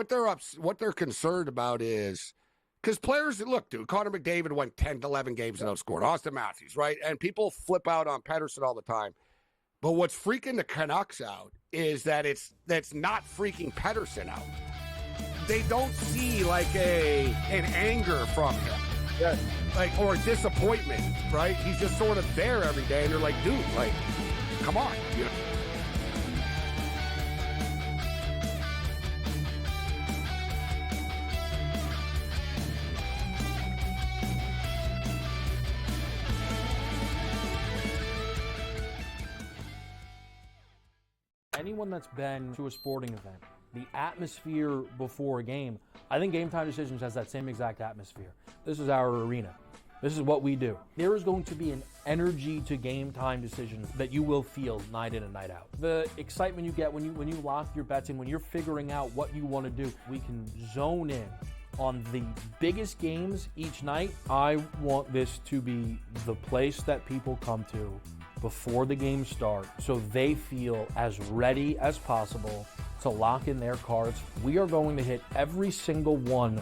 they're concerned about is because players look, dude. Connor McDavid went 10 to 11 games and outscored Austin Matthews, right? And people flip out on Pettersson all the time. But what's freaking the Canucks out is that's not freaking Pettersson out. They don't see like an anger from him, or a disappointment, right? He's just sort of there every day, and they're like, dude, like, come on, Anyone that's been to a sporting event, the atmosphere before a game, I think Game Time Decisions has that same exact atmosphere. This is our arena. This is what we do. There is going to be an energy to Game Time Decisions that you will feel night in and night out. The excitement you get when you lock your bets in, when you're figuring out what you want to do, we can zone in on the biggest games each night. I want this to be the place that people come to before the games start so they feel as ready as possible to lock in their cards. We are going to hit every single one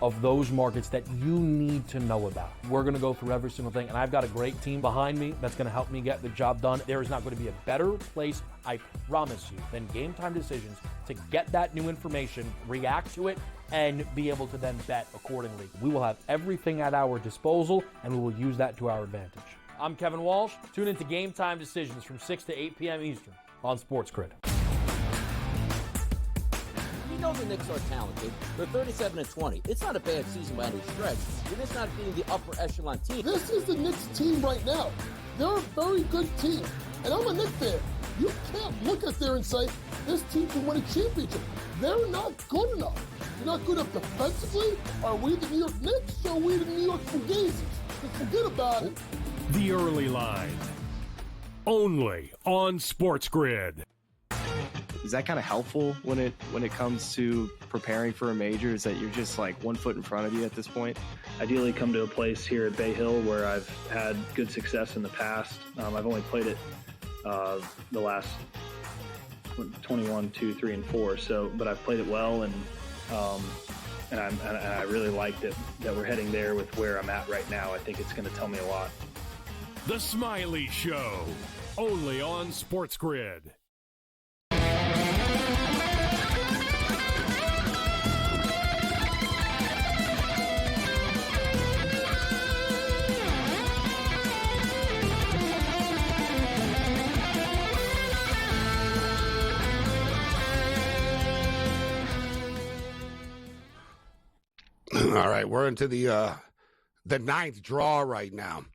of those markets that you need to know about. We're going to go through every single thing, and I've got a great team behind me that's going to help me get the job done. There is not going to be a better place, I promise you, than Game Time Decisions to get that new information, react to it, and be able to then bet accordingly. We will have everything at our disposal, and we will use that to our advantage. I'm Kevin Walsh. Tune into Game Time Decisions from 6 to 8 p.m. Eastern on SportsGrid. We know the Knicks are talented. They're 37-20. It's not a bad season by any stretch. They're just not being the upper echelon team. This is the Knicks team right now. They're a very good team. And I'm a Knicks fan. You can't look at there and say, this team can win a championship. They're not good enough. They're not good enough defensively. Are we the New York Knicks or are we the New York Fugazis? Just forget about it. The Early Line. Only on SportsGrid. Is that kind of helpful when it comes to preparing for a major? Is that you're just like 1 foot in front of you at this point? Ideally come to a place here at Bay Hill where I've had good success in the past. I've only played it the last 21, 2, 3, and 4. So, but I've played it well, and I really liked it that we're heading there with where I'm at right now. I think it's going to tell me a lot. The Smiley Show, only on SportsGrid. All right, we're into the ninth draw right now.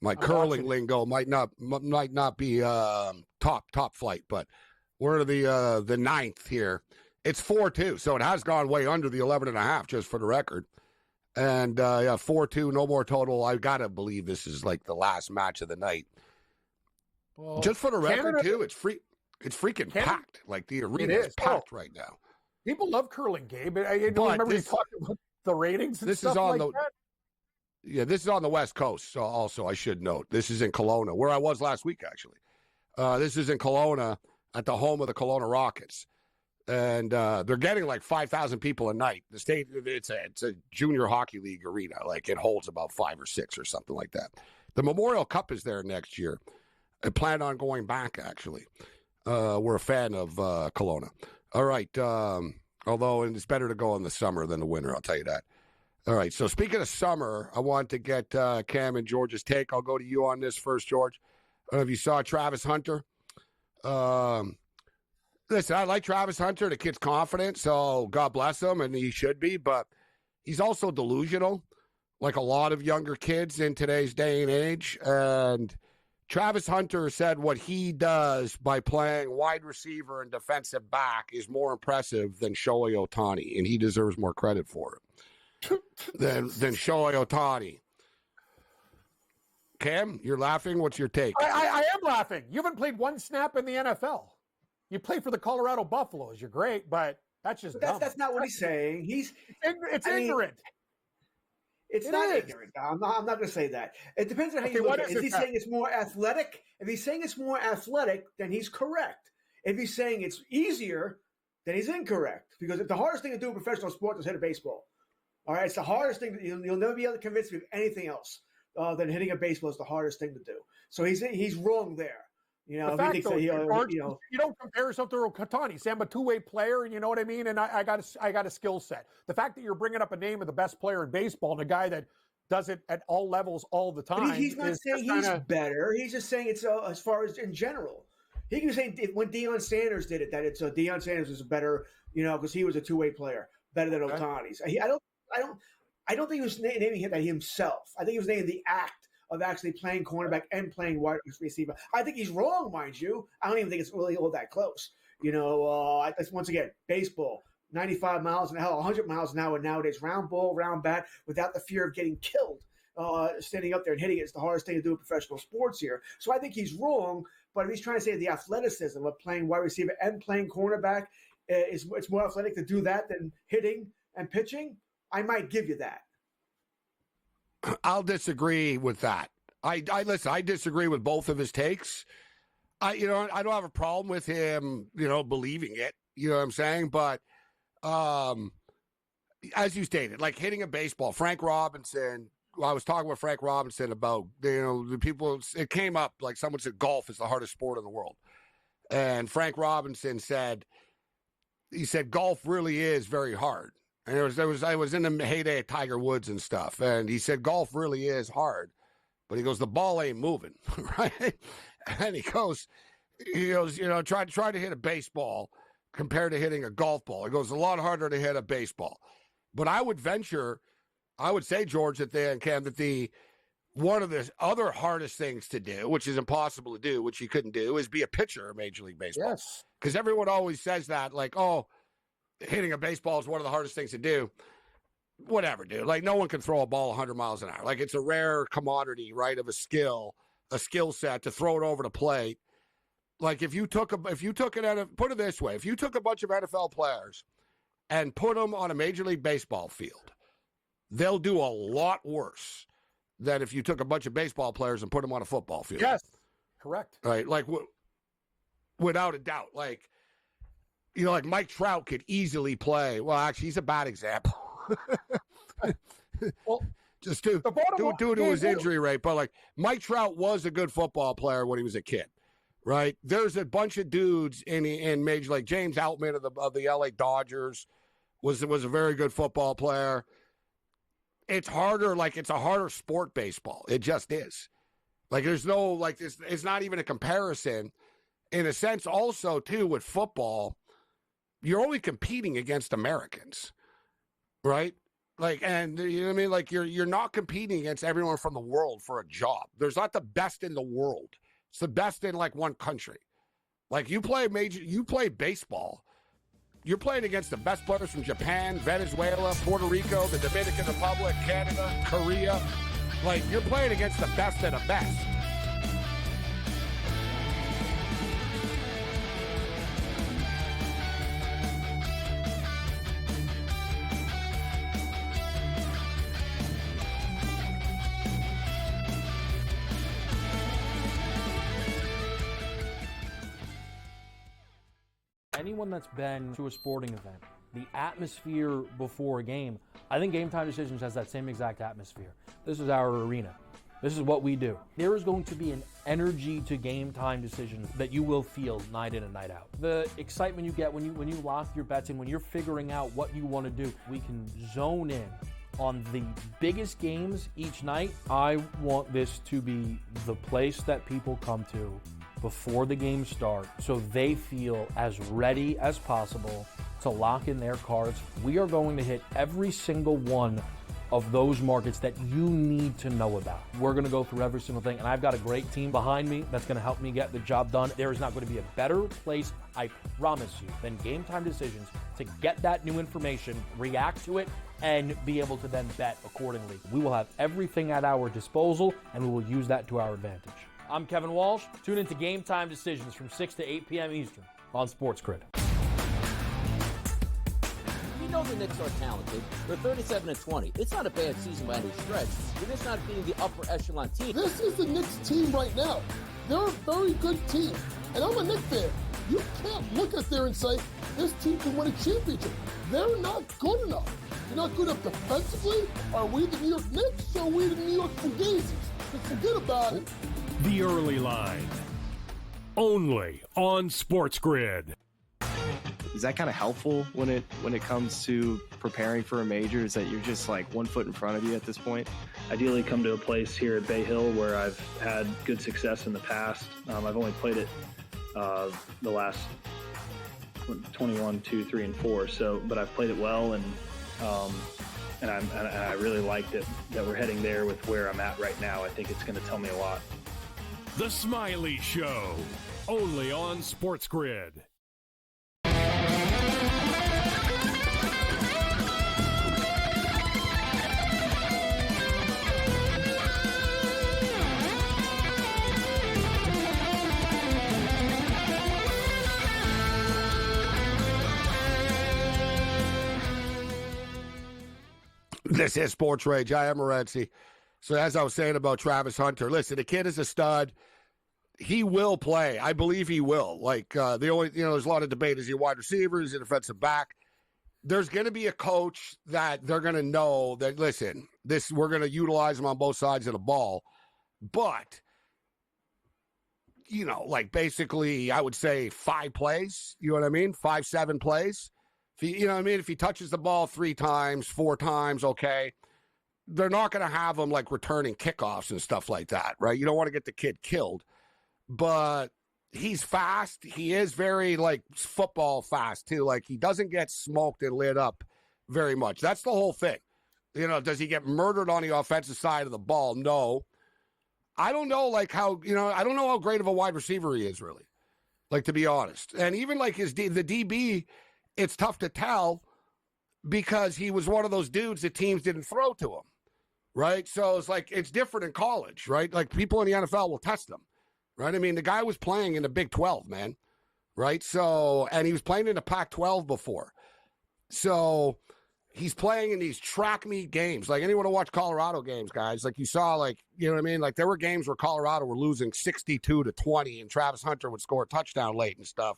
My curling lingo might not be top flight, but we're the ninth here. It's 4-2, so it has gone way under the 11.5, just for the record. And 4-2, no more total. I gotta believe this is like the last match of the night. Well, just for the record, too, it's freaking packed. Like the arena is packed right now. People love curling, Gabe. I remember you talking about the ratings and stuff like that. Yeah, this is on the West Coast. So also, I should note, this is in Kelowna, where I was last week, actually. This is in Kelowna at the home of the Kelowna Rockets. And they're getting like 5,000 people a night. The state, it's a junior hockey league arena. Like it holds about 5 or 6 or something like that. The Memorial Cup is there next year. I plan on going back, actually. We're a fan of Kelowna. All right. Although it's better to go in the summer than the winter, I'll tell you that. All right. So speaking of summer, I want to get Cam and George's take. I'll go to you on this first, George. I don't know if you saw Travis Hunter. Listen, I like Travis Hunter. The kid's confident, so God bless him, and he should be. But he's also delusional, like a lot of younger kids in today's day and age. And Travis Hunter said what he does by playing wide receiver and defensive back is more impressive than Shohei Ohtani, and he deserves more credit for it than Shohei Ohtani. Cam, you're laughing. What's your take? I am laughing. You haven't played one snap in the NFL. You play for the Colorado Buffaloes. You're great, but that's just dumb. That's not what he's saying. It's ignorant. It's not ignorant. I'm not going to say that. It depends on how you look at it. Is he saying it's more athletic? If he's saying it's more athletic, then he's correct. If he's saying it's easier, then he's incorrect. Because the hardest thing to do in professional sports is hit a baseball. All right, it's the hardest thing. You'll never be able to convince me of anything else than hitting a baseball is the hardest thing to do. So he's wrong there. You know, you don't compare yourself to Ohtani. Say I'm a two-way player, and you know what I mean. And I got a skill set. The fact that you're bringing up a name of the best player in baseball and a guy that does it at all levels all the time. But he's not saying he's better. He's just saying it's as far as in general. He can say when Deion Sanders did it that it's Deion Sanders was better, because he was a two-way player, better than Ohtani's. I don't think he was naming him that himself. I think he was naming the act of actually playing cornerback and playing wide receiver. I think he's wrong, mind you. I don't even think it's really all that close. Once again, baseball, 95 miles an hour, 100 miles an hour nowadays, round ball, round bat, without the fear of getting killed. Standing up there and hitting it is the hardest thing to do in professional sports here. So I think he's wrong, but if he's trying to say the athleticism of playing wide receiver and playing cornerback, it's more athletic to do that than hitting and pitching, I might give you that. I'll disagree with that. I listen. I disagree with both of his takes. I don't have a problem with him, believing it. You know what I'm saying? But as you stated, like hitting a baseball, Frank Robinson. I was talking with Frank Robinson about the people. It came up like someone said golf is the hardest sport in the world, and Frank Robinson said golf really is very hard. And I was in the heyday of Tiger Woods and stuff, and he said golf really is hard, but he goes, the ball ain't moving, right? And he goes, try to hit a baseball compared to hitting a golf ball. He goes, a lot harder to hit a baseball. But I would say, George, that one of the other hardest things to do, which is impossible to do, which you couldn't do, is be a pitcher in Major League Baseball. Yes. Because everyone always says that, like, hitting a baseball is one of the hardest things to do. Whatever, dude. Like, no one can throw a ball 100 miles an hour. Like, it's a rare commodity, right, of a skill set to throw it over the plate. Like, put it this way, if you took a bunch of NFL players and put them on a Major League Baseball field, they'll do a lot worse than if you took a bunch of baseball players and put them on a football field. Yes, correct. Right, like, without a doubt. Like, like Mike Trout could easily play. Well, actually, he's a bad example. Well, just due to his injury rate. But like Mike Trout was a good football player when he was a kid, right? There's a bunch of dudes in Major League. James Outman of the LA Dodgers was a very good football player. It's harder. Like it's a harder sport, baseball. It just is. Like there's no like this. It's not even a comparison. In a sense, also too with football. You're only competing against Americans, right? Like, and you know what I mean? Like, you're not competing against everyone from the world for a job. There's not the best in the world. It's the best in like one country. Like, you play baseball. You're playing against the best players from Japan, Venezuela, Puerto Rico, the Dominican Republic, Canada, Korea. Like, you're playing against the best of the best. Anyone that's been to a sporting event, the atmosphere before a game, I think Game Time Decisions has that same exact atmosphere. This is our arena. This is what we do. There is going to be an energy to Game Time Decisions that you will feel night in and night out. The excitement you get when you lock your bets in, when you're figuring out what you want to do, we can zone in on the biggest games each night. I want this to be the place that people come to before the games start so they feel as ready as possible to lock in their cards. We are going to hit every single one of those markets that you need to know about. We're going to go through every single thing, and I've got a great team behind me that's going to help me get the job done. There is not going to be a better place, I promise you, than Game Time Decisions to get that new information, react to it, and be able to then bet accordingly. We will have everything at our disposal, and we will use that to our advantage. I'm Kevin Walsh. Tune into Game Time Decisions from 6 to 8 p.m. Eastern on SportsGrid. We know the Knicks are talented. They're 37-20. It's not a bad season by any stretch. They're just not beating the upper echelon team. This is the Knicks team right now. They're a very good team. And I'm a Knicks fan. You can't look at there and say, this team can win a championship. They're not good enough. They're not good enough defensively. Are we the New York Knicks or are we the New York Fugazis? Just forget about it. The Early Line. Only on SportsGrid. Is that kind of helpful when it comes to preparing for a major? Is that you're just like 1 foot in front of you at this point? Ideally come to a place here at Bay Hill where I've had good success in the past. I've only played it the last 21, 2, 3, and 4. So, but I've played it well, and I really like that we're heading there with where I'm at right now. I think it's going to tell me a lot. The Smiley Show, only on SportsGrid. This is SportsRage. I am Morency. So as I was saying about Travis Hunter, listen, the kid is a stud. He will play. I believe he will. Like, there's a lot of debate. Is he a wide receiver? Is he a defensive back? There's going to be a coach that they're going to know that, listen, we're going to utilize him on both sides of the ball. But, like basically, I would say 5 plays. You know what I mean? 5, 7 plays. If he touches the ball 3 times, 4 times, okay. They're not going to have him like returning kickoffs and stuff like that, right? You don't want to get the kid killed. But he's fast. He is very like football fast too. Like, he doesn't get smoked and lit up very much. That's the whole thing. Does he get murdered on the offensive side of the ball? No. I don't know I don't know how great of a wide receiver he is really. Like, to be honest. And even like the DB, it's tough to tell because he was one of those dudes that teams didn't throw to him, right? So it's like, it's different in college, right? Like, people in the NFL will test him, right? I mean, the guy was playing in the Big 12, man, right? So, and he was playing in the Pac-12 before. So he's playing in these track meet games. Like, anyone who watched Colorado games, guys, like you saw, like, you know what I mean? Like, there were games where Colorado were losing 62-20 and Travis Hunter would score a touchdown late and stuff.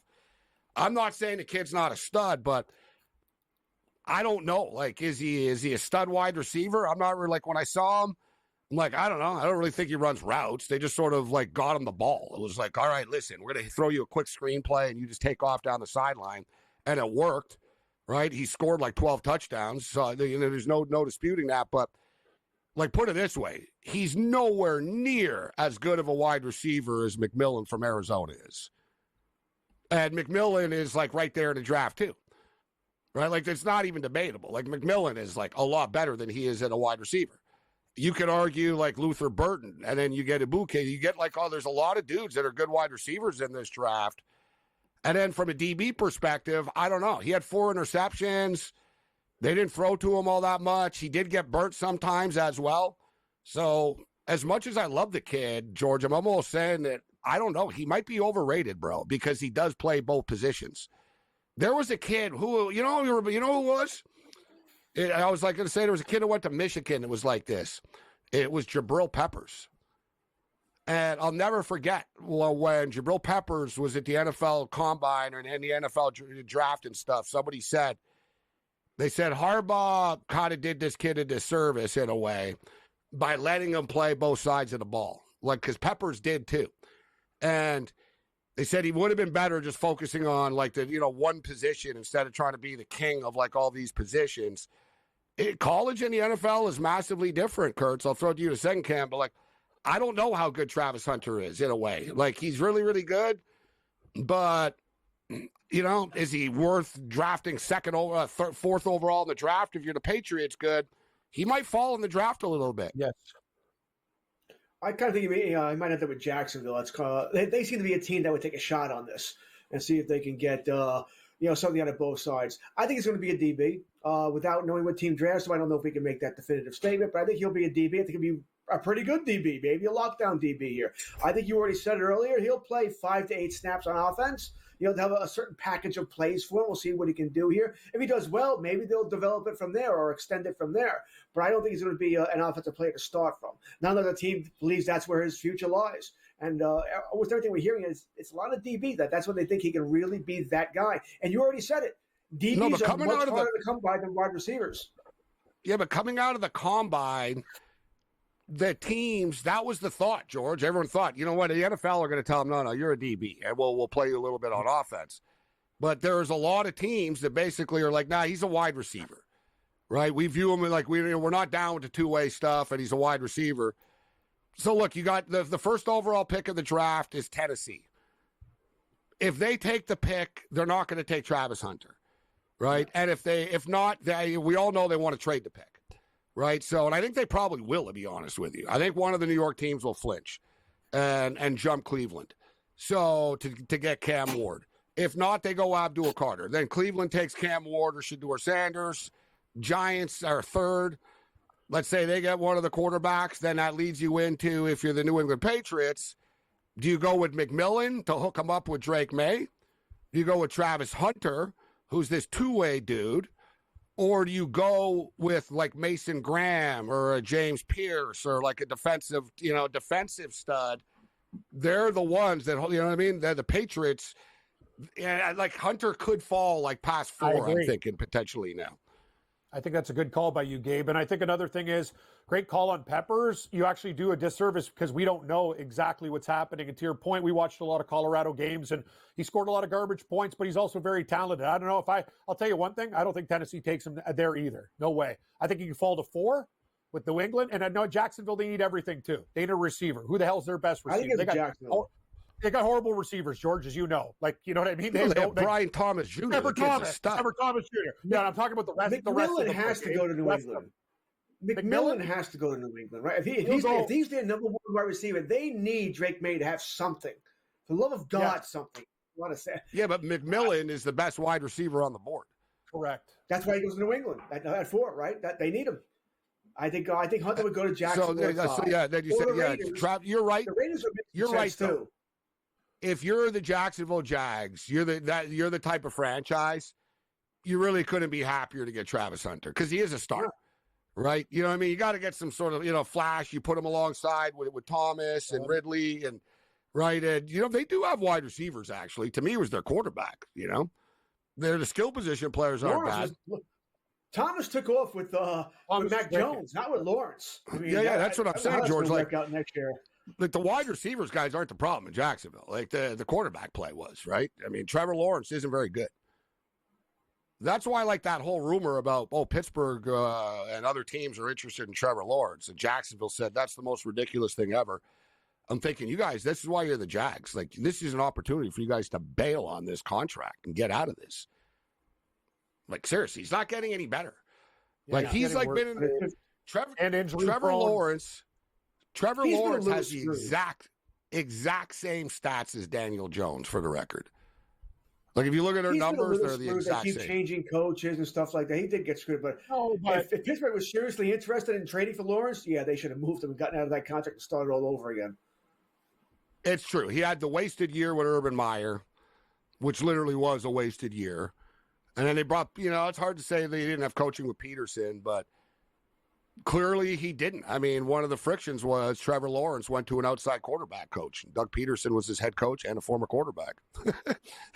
I'm not saying the kid's not a stud, but I don't know. Like, is he a stud wide receiver? I'm not really, like, when I saw him, I'm like, I don't know. I don't really think he runs routes. They just sort of like got him the ball. It was like, all right, listen, we're going to throw you a quick screenplay and you just take off down the sideline. And it worked, right? He scored like 12 touchdowns. So there's no disputing that. But like, put it this way, he's nowhere near as good of a wide receiver as McMillan from Arizona is. And McMillan is like right there in the draft too. right? Like, it's not even debatable. Like, McMillan is, like, a lot better than he is at a wide receiver. You could argue, like, Luther Burton, and then you get Ibuke. You get, like, there's a lot of dudes that are good wide receivers in this draft. And then from a DB perspective, I don't know. He had 4 interceptions. They didn't throw to him all that much. He did get burnt sometimes as well. So as much as I love the kid, George, I'm almost saying that, I don't know, he might be overrated, bro, because he does play both positions. There was a kid who, you know who it was? I was like going to say there was a kid who went to Michigan that was like this. It was Jabril Peppers. And I'll never forget when Jabril Peppers was at the NFL Combine and in the NFL draft and stuff, somebody said, they said Harbaugh kind of did this kid a disservice in a way by letting him play both sides of the ball. Like, because Peppers did too. And they said he would have been better just focusing on, like, the, one position instead of trying to be the king of, like, all these positions. College and the NFL is massively different, Kurt. So I'll throw it to you in a second, Cam. But, like, I don't know how good Travis Hunter is in a way. Like, he's really, really good. But, is he worth drafting fourth overall in the draft? If you're the Patriots, good. He might fall in the draft a little bit. Yes. I kind of think he might end up with Jacksonville. They seem to be a team that would take a shot on this and see if they can get something out of both sides. I think it's going to be a DB. Without knowing what team drafts him, I don't know if we can make that definitive statement, but I think he'll be a DB. I think he'll be a pretty good DB, maybe a lockdown DB here. I think you already said it earlier. He'll play 5 to 8 snaps on offense. They'll have a certain package of plays for him. We'll see what he can do here. If he does well, maybe they'll develop it from there or extend it from there. But I don't think he's going to be an offensive player to start from. None of the team believes that's where his future lies. And with everything we're hearing, it's a lot of DB. That's when they think he can really be that guy. And you already said it. DBs are much harder to come by than wide receivers. Yeah, but coming out of the combine, the teams, that was the thought, George. Everyone thought, you know what, the NFL are going to tell them, no, you're a DB, and we'll play you a little bit on offense. But there's a lot of teams that basically are like, nah, he's a wide receiver, right? We view him like we're not down with the two-way stuff, and he's a wide receiver. So, look, you got the first overall pick of the draft is Tennessee. If they take the pick, they're not going to take Travis Hunter, right? And if not, we all know they want to trade the pick. Right, so, and I think they probably will, to be honest with you. I think one of the New York teams will flinch and jump Cleveland, so to get Cam Ward. If not, they go Abdul Carter. Then Cleveland takes Cam Ward or Shedeur Sanders. Giants are third. Let's say they get one of the quarterbacks. Then that leads you into, if you're the New England Patriots, do you go with McMillan to hook him up with Drake May? Do you go with Travis Hunter, who's this two-way dude? Or do you go with like Mason Graham or a James Pierce or like a defensive stud? They're the ones that, you know what I mean? They're the Patriots. And like Hunter could fall like past 4, I'm thinking potentially now. I think that's a good call by you, Gabe. And I think another thing is, great call on Peppers. You actually do a disservice because we don't know exactly what's happening. And to your point, we watched a lot of Colorado games, and he scored a lot of garbage points, but he's also very talented. I don't know if I'll tell you one thing. I don't think Tennessee takes him there either. No way. I think he can fall to 4 with New England. And I know Jacksonville, they need everything too. They need a receiver. Who the hell's their best receiver? I think it's Jacksonville. They got horrible receivers, George, as you know. Like, you know what I mean? They have Brian Thomas Jr. Trevor Thomas Jr. Yeah, I'm talking about the rest. McMillan has to go to New England. McMillan has to go to New England, right? If he's their number 1 wide receiver, they need Drake May to have something. For the love of God, something. I want to say. Yeah, but McMillan is the best wide receiver on the board. Correct. That's why he goes to New England at 4, right? That they need him. I think Hunter would go to Jacksonville. Then you said, you're right. The Raiders are you're right too. If you're the Jacksonville Jags, you're the type of franchise, you really couldn't be happier to get Travis Hunter because he is a star, right? You know what I mean? You got to get some sort of, flash. You put him alongside with Thomas and Ridley and, right? And, they do have wide receivers, actually. To me, it was their quarterback, They're the skill position players aren't bad. Thomas took off with Mac Jones, not with Lawrence. I mean, that's what I'm saying, George. Work out next year. Like the wide receivers guys aren't the problem in Jacksonville. Like the quarterback play was, right? I mean, Trevor Lawrence isn't very good. That's why, like, that whole rumor about, Pittsburgh and other teams are interested in Trevor Lawrence. And Jacksonville said that's the most ridiculous thing ever. I'm thinking, you guys, this is why you're the Jags. Like, this is an opportunity for you guys to bail on this contract and get out of this. Like, seriously, he's not getting any better. Yeah, like, he's like worse. been in Trevor prone. Lawrence. Trevor He's Lawrence been a has the little exact same stats as Daniel Jones, for the record. Like, if you look at their He's been a numbers, little they're the screwed. exact They keep same. changing coaches and stuff like that. He did get screwed, but, if Pittsburgh was seriously interested in trading for Lawrence, yeah, they should have moved him and gotten out of that contract and started all over again. It's true. He had the wasted year with Urban Meyer, which literally was a wasted year. And then they brought, it's hard to say they didn't have coaching with Peterson, but clearly he didn't. I mean, one of the frictions was Trevor Lawrence went to an outside quarterback coach. Doug Peterson was his head coach and a former quarterback.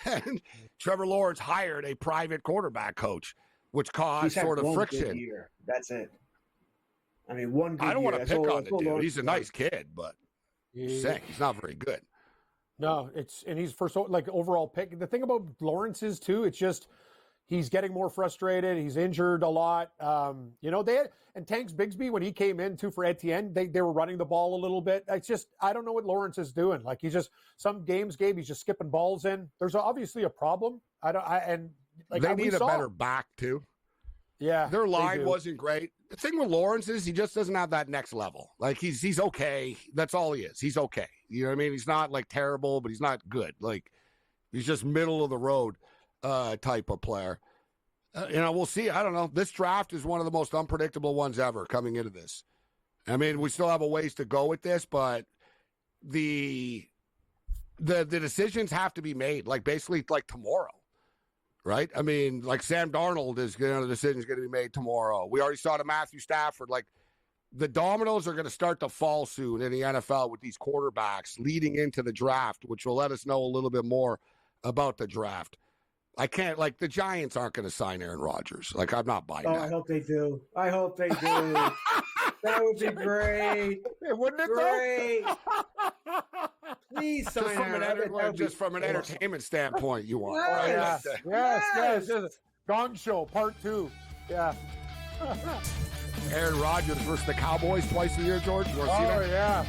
And Trevor Lawrence hired a private quarterback coach, which caused sort of friction. Good year. That's it. I mean, one good I don't year. want to pick on the dude. He's a nice kid, but he's not very good. No, and he's first overall pick. The thing about Lawrence is too, it's just he's getting more frustrated. He's injured a lot. They had, and Tanks Bigsby, when he came in too for Etienne, they were running the ball a little bit. It's just, I don't know what Lawrence is doing. Like, he's just, some games, Gabe, he's just skipping balls in. There's obviously a problem. They need a better back too. Yeah. Their line wasn't great. The thing with Lawrence is he just doesn't have that next level. Like, he's okay. That's all he is. He's okay. You know what I mean? He's not like terrible, but he's not good. Like, he's just middle of the road type of player. We'll see. I don't know. This draft is one of the most unpredictable ones ever coming into this. I mean, we still have a ways to go with this, but the decisions have to be made, like, basically like tomorrow, right? I mean, like, Sam Darnold the decision's going to be made tomorrow. We already saw to Matthew Stafford. Like, the dominoes are going to start to fall soon in the NFL with these quarterbacks leading into the draft, which will let us know a little bit more about the draft. I can't, like, the Giants aren't going to sign Aaron Rodgers. Like, I'm not buying that. I hope they do. That would be great. Wouldn't it, great? Please sign Aaron. Just from an entertainment standpoint, you want. Yes. Right? Yes. Gong Show, part 2. Yeah. Aaron Rodgers versus the Cowboys twice a year, George. You want to see that? Oh, yeah.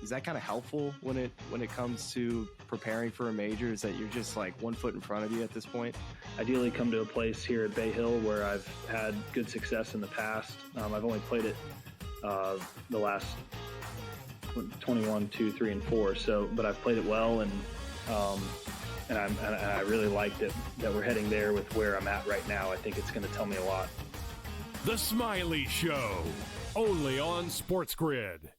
Is that kind of helpful when it comes to preparing for a major? Is that you're just like 1 foot in front of you at this point? Ideally come to a place here at Bay Hill where I've had good success in the past. I've only played it the last 21, 2, 3, and 4. So, but I've played it well, and I really liked it that we're heading there with where I'm at right now. I think it's going to tell me a lot. The Smiley Show, only on SportsGrid.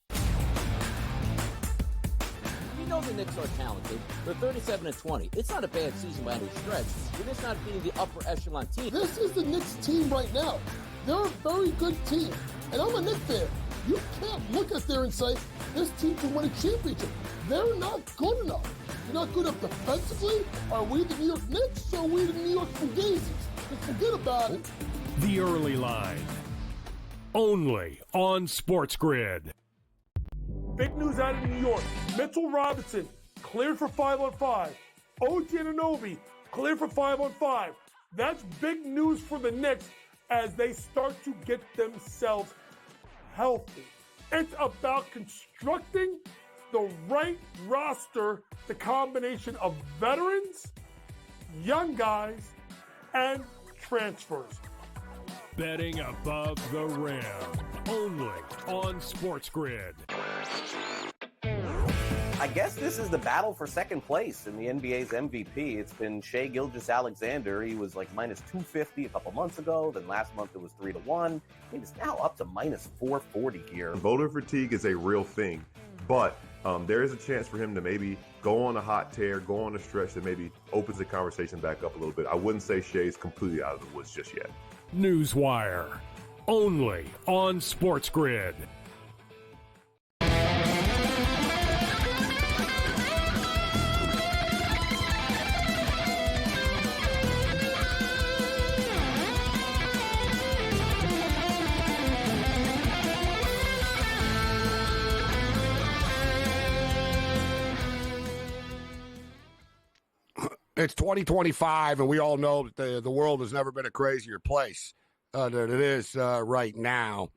We know the Knicks are talented. They're 37-20. It's not a bad season by any stretch. They're just not being the upper echelon team. This is the Knicks team right now. They're a very good team. And I'm a Knicks fan. You can't look at there and say, this team can win a championship. They're not good enough. They're not good enough defensively. Are we the New York Knicks or are we the New York Fugazis? Just forget about it. The Early Line, only on SportsGrid. Big news out of New York. Mitchell Robinson cleared for 5-on-5. OG Anunoby cleared for 5-on-5. That's big news for the Knicks as they start to get themselves healthy. It's about constructing the right roster, the combination of veterans, young guys, and transfers. Betting above the rim, only on SportsGrid. I guess this is the battle for second place in the NBA's MVP. It's been Shai Gilgeous-Alexander. He was like minus 250 a couple months ago. Then last month it was 3-1. He's now up to minus 440 here. Voter fatigue is a real thing, but there is a chance for him to maybe go on a hot tear, go on a stretch that maybe opens the conversation back up a little bit. I wouldn't say Shai's completely out of the woods just yet. Newswire, only on SportsGrid. It's 2025, and we all know that the world has never been a crazier place than it is right now.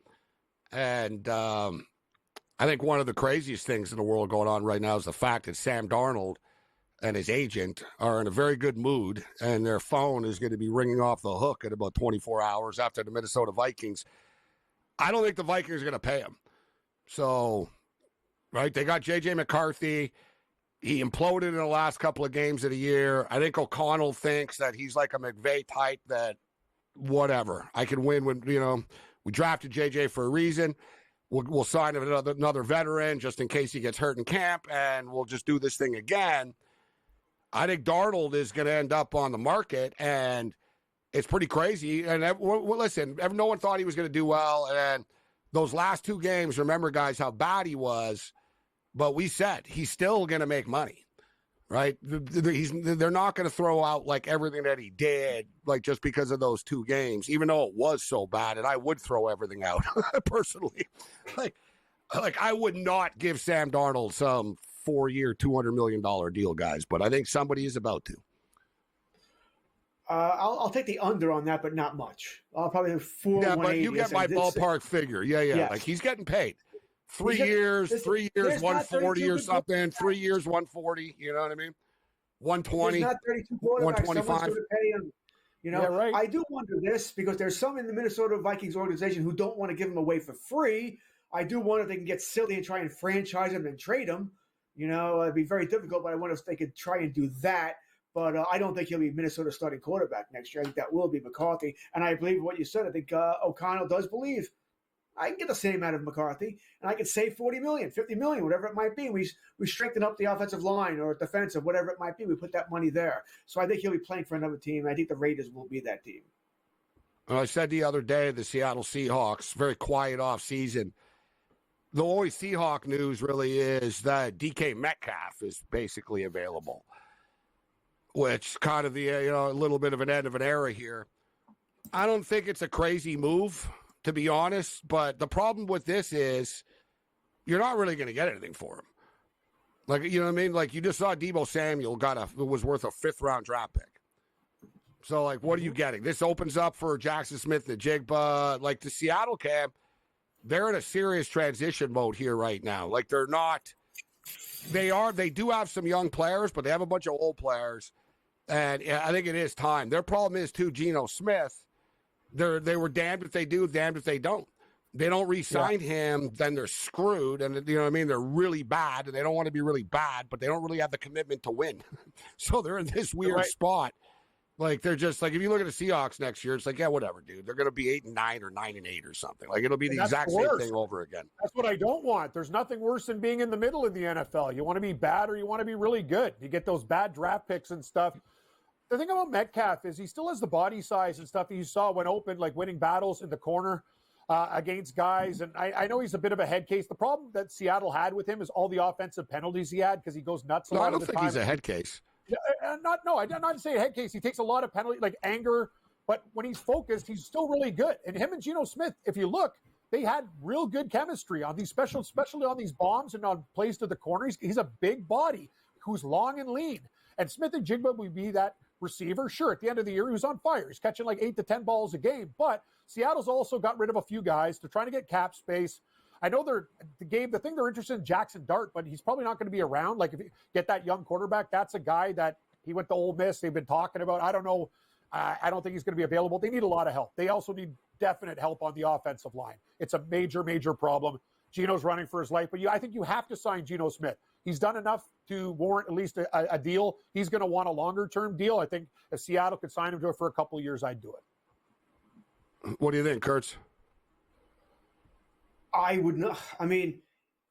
And I think one of the craziest things in the world going on right now is the fact that Sam Darnold and his agent are in a very good mood, and their phone is going to be ringing off the hook in about 24 hours after the Minnesota Vikings. I don't think the Vikings are going to pay him. So, right, they got J.J. McCarthy. He imploded in the last couple of games of the year. I think O'Connell thinks that he's like a McVay type that whatever. I can win when, we drafted J.J. for a reason. We'll sign another veteran just in case he gets hurt in camp, and we'll just do this thing again. I think Darnold is going to end up on the market, and it's pretty crazy. And listen, no one thought he was going to do well. And those last two games, remember, guys, how bad he was. But we said he's still going to make money, right? They're not going to throw out like everything that he did, like just because of those two games, even though it was so bad. And I would throw everything out personally. Like I would not give Sam Darnold some 4-year, $200 million deal, guys. But I think somebody is about to. I'll take the under on that, but not much. I'll probably have 4. Yeah, but you get my ballpark figure. Yeah. Yes. Like he's getting paid. 3 years, 140 or something. 3 years, 140. You know what I mean? 120. There's not 32 quarterbacks. 125. Someone's going to pay him. Yeah, right. I do wonder this because there's some in the Minnesota Vikings organization who don't want to give him away for free. I do wonder if they can get silly and try and franchise him and trade him. It'd be very difficult, but I wonder if they could try and do that. But I don't think he'll be Minnesota's starting quarterback next year. I think that will be McCarthy. And I believe what you said. I think O'Connell does believe I can get the same out of McCarthy, and I can save $40 million, $50 million, whatever it might be. We strengthen up the offensive line or defensive, whatever it might be. We put that money there. So I think he'll be playing for another team. I think the Raiders will be that team. I said the other day, the Seattle Seahawks, very quiet off season. The only Seahawk news really is that DK Metcalf is basically available, which kind of a little bit of an end of an era here. I don't think it's a crazy move, to be honest, but the problem with this is you're not really going to get anything for him. Like, you know what I mean? Like, you just saw Deebo Samuel was worth a 5th-round draft pick. So, like, what are you getting? This opens up for Jackson Smith and Jigba. Like, the Seattle camp, they're in a serious transition mode here right now. Like, they do have some young players, but they have a bunch of old players. And I think it is time. Their problem is, too, Geno Smith. They were damned if they do, damned if they don't. They don't re-sign him, then they're screwed. And, you know what I mean? They're really bad, and they don't want to be really bad, but they don't really have the commitment to win. So they're in this weird spot. Like, they're just like, if you look at the Seahawks next year, it's like, yeah, whatever, dude. They're going to be 8-9 or 9-8 or something. Like, it'll be the exact same thing over again. That's what I don't want. There's nothing worse than being in the middle of the NFL. You want to be bad or you want to be really good. You get those bad draft picks and stuff. The thing about Metcalf is he still has the body size and stuff that you saw when open, like winning battles in the corner against guys. And I know he's a bit of a head case. The problem that Seattle had with him is all the offensive penalties he had because he goes nuts a lot of the time. I don't think he's a head case. I'm not saying a head case. He takes a lot of penalty, like anger. But when he's focused, he's still really good. And him and Geno Smith, if you look, they had real good chemistry on these especially on these bombs and on plays to the corner. He's a big body who's long and lean. And Smith and Jigba would be that receiver. Sure, at the end of the year, he was on fire. He's catching like 8 to 10 balls a game. But Seattle's also got rid of a few guys. They're trying to get cap space. I know the thing they're interested in Jackson Dart, but he's probably not going to be around. Like, if you get that young quarterback, that's a guy that he went to Ole Miss. They've been talking about. I don't know. I don't think he's going to be available. They need a lot of help. They also need definite help on the offensive line. It's a major, major problem. Geno's running for his life, but I think you have to sign Geno Smith. He's done enough to warrant at least a deal. He's going to want a longer-term deal. I think if Seattle could sign him to it for a couple of years, I'd do it. What do you think, Kurtz? I would not. I mean,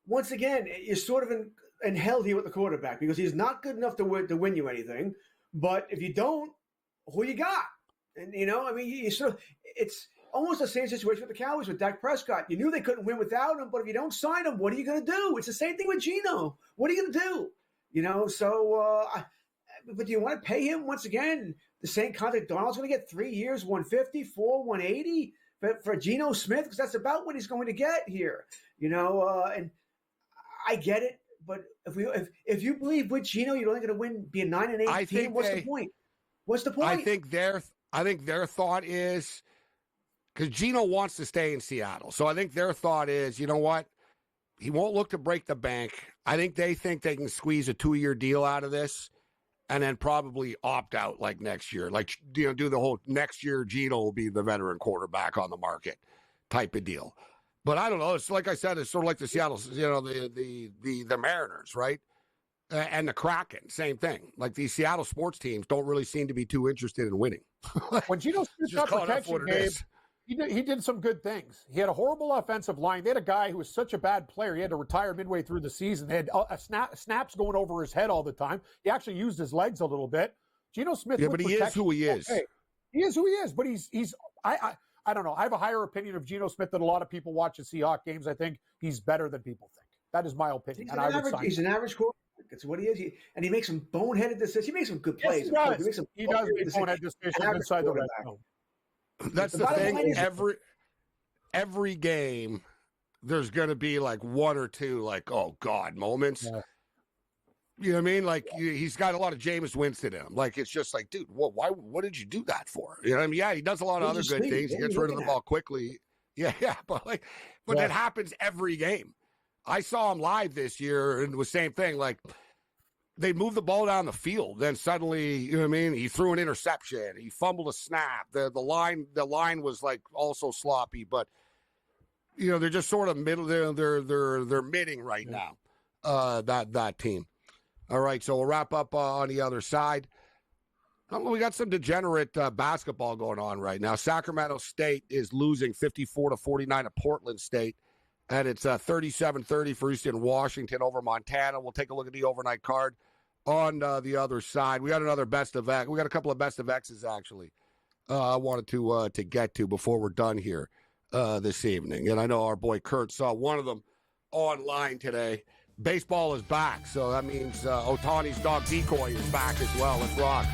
once again, you're sort of in hell here with the quarterback because he's not good enough to win you anything. But if you don't, who you got? And, I mean, you sort of – it's almost the same situation with the Cowboys with Dak Prescott. You knew they couldn't win without him, but if you don't sign him, what are you going to do? It's the same thing with Geno. What are you going to do? But do you want to pay him once again the same contract? Donald's going to get 3 years, 150, 180 for Geno Smith because that's about what he's going to get here. And I get it, But if you believe with Gino, you're only going to be a 9-8 team. What's the point? What's the point? I think their thought is, because Gino wants to stay in Seattle, so I think their thought is, you know what? He won't look to break the bank. I think they can squeeze a 2-year deal out of this, and then probably opt out like next year, do the whole next year. Gino will be the veteran quarterback on the market type of deal. But I don't know. It's like I said, it's sort of like the Seattle, the Mariners, right? And the Kraken, same thing. Like these Seattle sports teams don't really seem to be too interested in winning. When Gino Smith got protection, Gabe, he did some good things. He had a horrible offensive line. They had a guy who was such a bad player. He had to retire midway through the season. They had snaps going over his head all the time. He actually used his legs a little bit. Gino Smith, but he is who he is. Okay. He is who he is. But I don't know. I have a higher opinion of Geno Smith than a lot of people watch the Seahawks games. I think he's better than people think. That is my opinion. He's an average quarterback. That's what he is. And he makes some boneheaded decisions. He makes some good plays. Yes, he does make boneheaded decisions inside the red zone. That's the thing. Every game, there's going to be like one or two, like, oh, God, moments. Yeah. You know what I mean? Like, he's got a lot of Jameis Winston in him. Like, it's just like, dude, what did you do that for? You know what I mean? Yeah, he does a lot of other good things. He gets rid of the ball quickly. Yeah, but it happens every game. I saw him live this year, and it was the same thing. Like, they moved the ball down the field. Then suddenly, you know what I mean? He threw an interception. He fumbled a snap. The line was like also sloppy, but you know, they're just sort of middle. They're midding right now. That team. All right, so we'll wrap up on the other side. We got some degenerate basketball going on right now. Sacramento State is losing 54-49 to Portland State, and it's 37-30 for Eastern Washington over Montana. We'll take a look at the overnight card on the other side. We got another best of X. We got a couple of best of X's, actually, I wanted to get to before we're done here this evening. And I know our boy Kurt saw one of them online today. Baseball is back, so that means Ohtani's dog Decoy is back as well. Let's rock.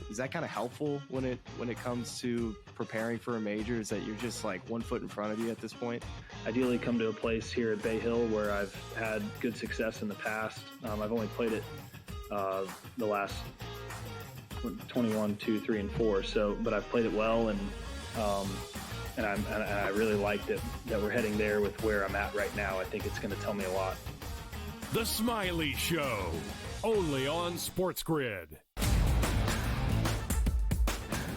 Is that kind of helpful when it comes to preparing for a major? Is that you're just like 1 foot in front of you at this point? Ideally come to a place here at Bay Hill where I've had good success in the past. I've only played it the last 21, 2, 3, and 4. So, but I've played it well, and I really like that we're heading there with where I'm at right now. I think it's going to tell me a lot. The Smiley Show, only on SportsGrid.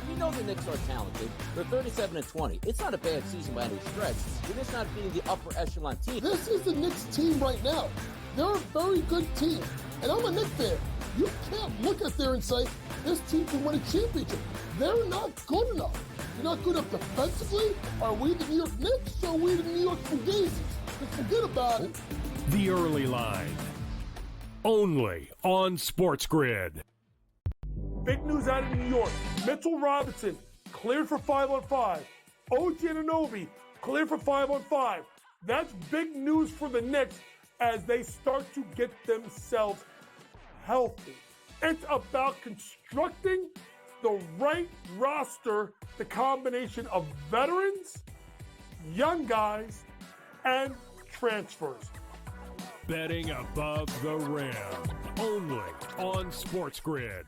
We know the Knicks are talented. They're 37-20. It's not a bad season by any stretch. They're just not beating the upper echelon team. This is the Knicks team right now. They're a very good team. And I'm a Knicks fan. You can't look at there and say, this team can win a championship. They're not good enough. They're not good enough defensively. Are we the New York Knicks or are we the New York Fugazis? Just forget about it. The Early Line, only on SportsGrid. Big news out of New York. Mitchell Robinson cleared for 5-on-5. OG Anunoby cleared for 5-on-5. That's big news for the Knicks as they start to get themselves healthy. It's about constructing the right roster, the combination of veterans, young guys, and transfers. Betting above the rim, only on SportsGrid.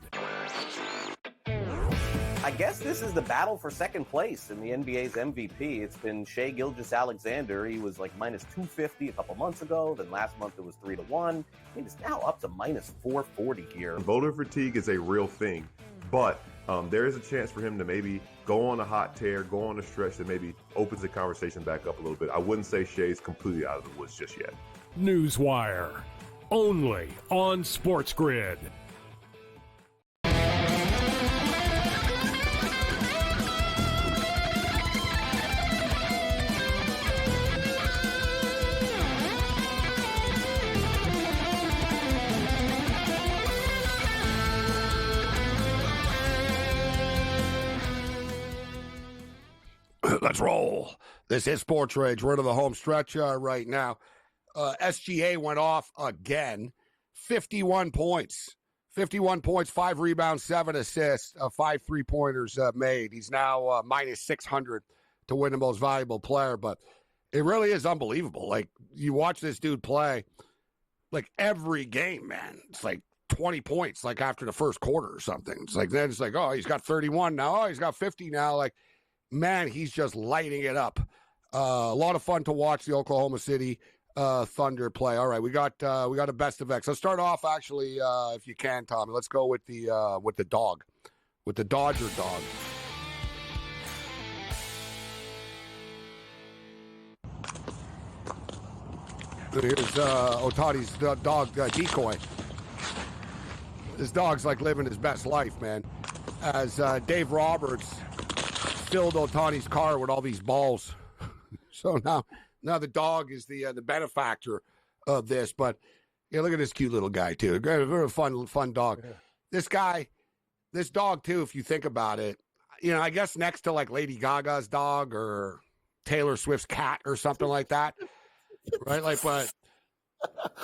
I guess this is the battle for second place in the NBA's MVP. It's been Shai Gilgeous-Alexander. He was like minus 250 a couple months ago. Then last month it was 3-1. He's now up to minus 440 here. Voter fatigue is a real thing, but there is a chance for him to maybe go on a hot tear, go on a stretch that maybe opens the conversation back up a little bit. I wouldn't say Shai's completely out of the woods just yet. Newswire, only on SportsGrid. Let's roll. This is Sports Rage. We're to the home stretch right now. SGA went off again. 51 points. 51 points, 5 rebounds, 7 assists, 5 3-pointers made. He's now minus 600 to win the most valuable player. But it really is unbelievable. Like, you watch this dude play, like, every game, man. It's like 20 points, like, after the first quarter or something. It's like, then it's like, oh, he's got 31 now. Oh, he's got 50 now. Like, man, he's just lighting it up. A lot of fun to watch the Oklahoma City Thunder play. All right, we got a best of X. Let's start off, actually, if you can, Tommy. Let's go with the dog, with the Dodger dog. Here's Otani's dog, Decoy. This dog's like living his best life, man. As Dave Roberts filled Otani's car with all these balls. So now the dog is the benefactor of this. But yeah, look at this cute little guy too. Very fun dog. Yeah. This dog too, if you think about it, you know, I guess next to like Lady Gaga's dog or Taylor Swift's cat or something like that. Right? Like, but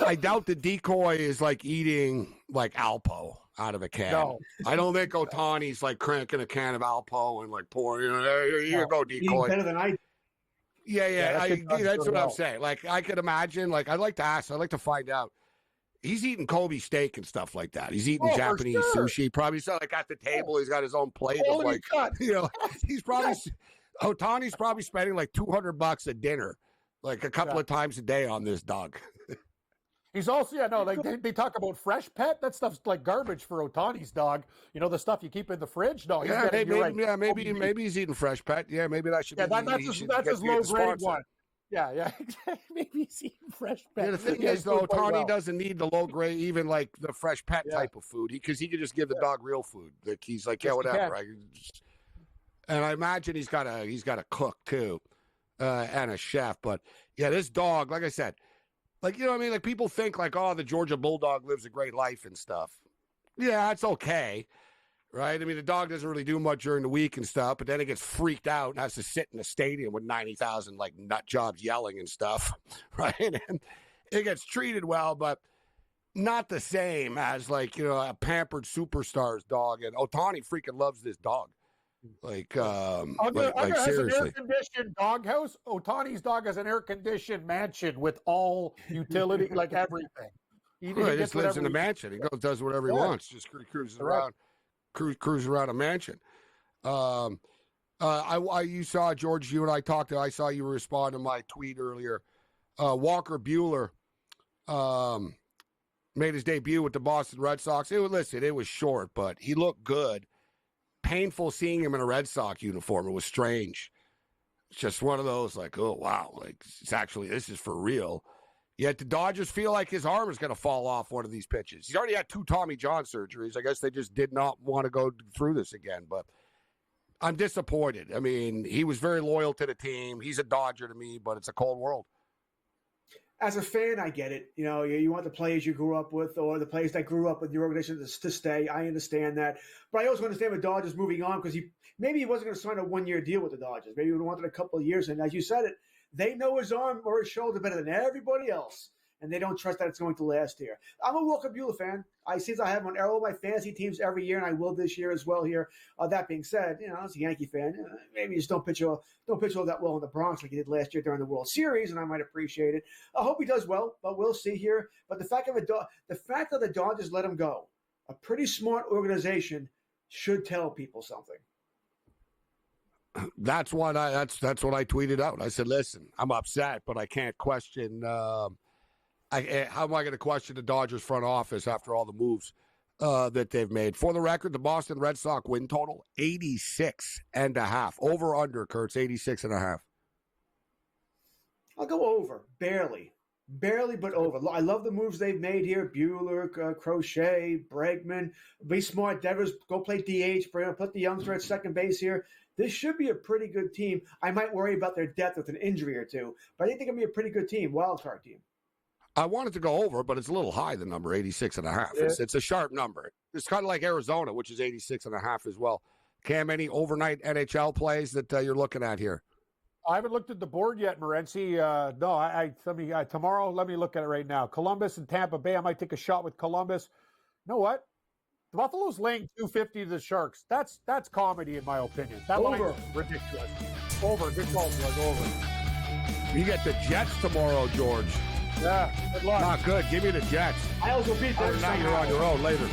I doubt the Decoy is like eating like Alpo out of a can. No. I don't think Otani's like cranking a can of Alpo and like pouring, you know, here you go, Decoy. Eating better than I do. Yeah, that's what I'm saying. Like, I could imagine, like, I'd like to find out. He's eating Kobe steak and stuff like that. He's eating Japanese sushi. Probably so, like, at the table, he's got his own plate of, like, you know, Otani's probably spending like $200 a dinner, like a couple of times a day on this dog. He's also, like they talk about fresh pet. That stuff's like garbage for Otani's dog. You know, the stuff you keep in the fridge. No, maybe he's eating fresh pet. Yeah, maybe that should be. That's his low grade one. Yeah, maybe he's eating fresh pet. Yeah, the thing is, though, Otani doesn't need the low grade, even like the fresh pet type of food, because he could just give the dog real food. Like, he's like, whatever. And I imagine he's got a cook too, and a chef. But yeah, this dog, like I said. Like, you know what I mean? Like, people think, like, oh, the Georgia Bulldog lives a great life and stuff. Yeah, it's okay, right? I mean, the dog doesn't really do much during the week and stuff, but then it gets freaked out and has to sit in a stadium with 90,000, like, nut jobs yelling and stuff, right? And it gets treated well, but not the same as, like, you know, a pampered superstar's dog. And Otani freaking loves this dog. Like, seriously. Has an air-conditioned doghouse. Otani's dog has an air-conditioned mansion with all utility, like everything. He just lives in a mansion. He goes, does whatever he wants. Just cruises around, cruise around a mansion. You saw, George, you and I talked. I saw you respond to my tweet earlier. Walker Buehler made his debut with the Boston Red Sox. It was short, but he looked good. Painful seeing him in a Red Sox uniform. It was strange. It's just one of those, like, oh, wow, like, this is for real. Yet the Dodgers feel like his arm is going to fall off one of these pitches. He's already had 2 Tommy John surgeries. I guess they just did not want to go through this again, but I'm disappointed. I mean, he was very loyal to the team. He's a Dodger to me, but it's a cold world. As a fan, I get it. You know, you want the players you grew up with or the players that grew up with your organization to stay. I understand that. But I also understand the Dodgers moving on because maybe he wasn't going to sign a 1-year deal with the Dodgers. Maybe he would have wanted a couple of years. And as you said it, they know his arm or his shoulder better than everybody else. And they don't trust that it's going to last here. I'm a Walker Buehler fan. I have him on all my fantasy teams every year, and I will this year as well here. That being said, as a Yankee fan, maybe you just don't pitch all that well in the Bronx like he did last year during the World Series, and I might appreciate it. I hope he does well, but we'll see here. But the fact that the Dodgers let him go, a pretty smart organization, should tell people something. That's what I tweeted out. I said, listen, I'm upset, but I can't question. How am I going to question the Dodgers front office after all the moves that they've made? For the record, the Boston Red Sox win total 86.5. Over under, Kurtz, 86.5. I'll go over, barely, but over. I love the moves they've made here. Buehler, Crochet, Bregman. Be smart, Devers. Go play DH. Put the youngster at second base here. This should be a pretty good team. I might worry about their depth with an injury or two, but I think they're going to be a pretty good team, wild card team. I wanted to go over, but it's a little high, the number, 86.5. Yeah. It's a sharp number. It's kind of like Arizona, which is 86.5 as well. Cam, any overnight NHL plays that you're looking at here? I haven't looked at the board yet, Morency. No, tomorrow, let me look at it right now. Columbus and Tampa Bay. I might take a shot with Columbus. You know what? The Buffalo's laying 250 to the Sharks. That's comedy, in my opinion. That line is ridiculous. Over. Good call, George. Over. You get the Jets tomorrow, George. Yeah, good luck. Not good. Give me the Jets. I also beat them. Now you're on your own later.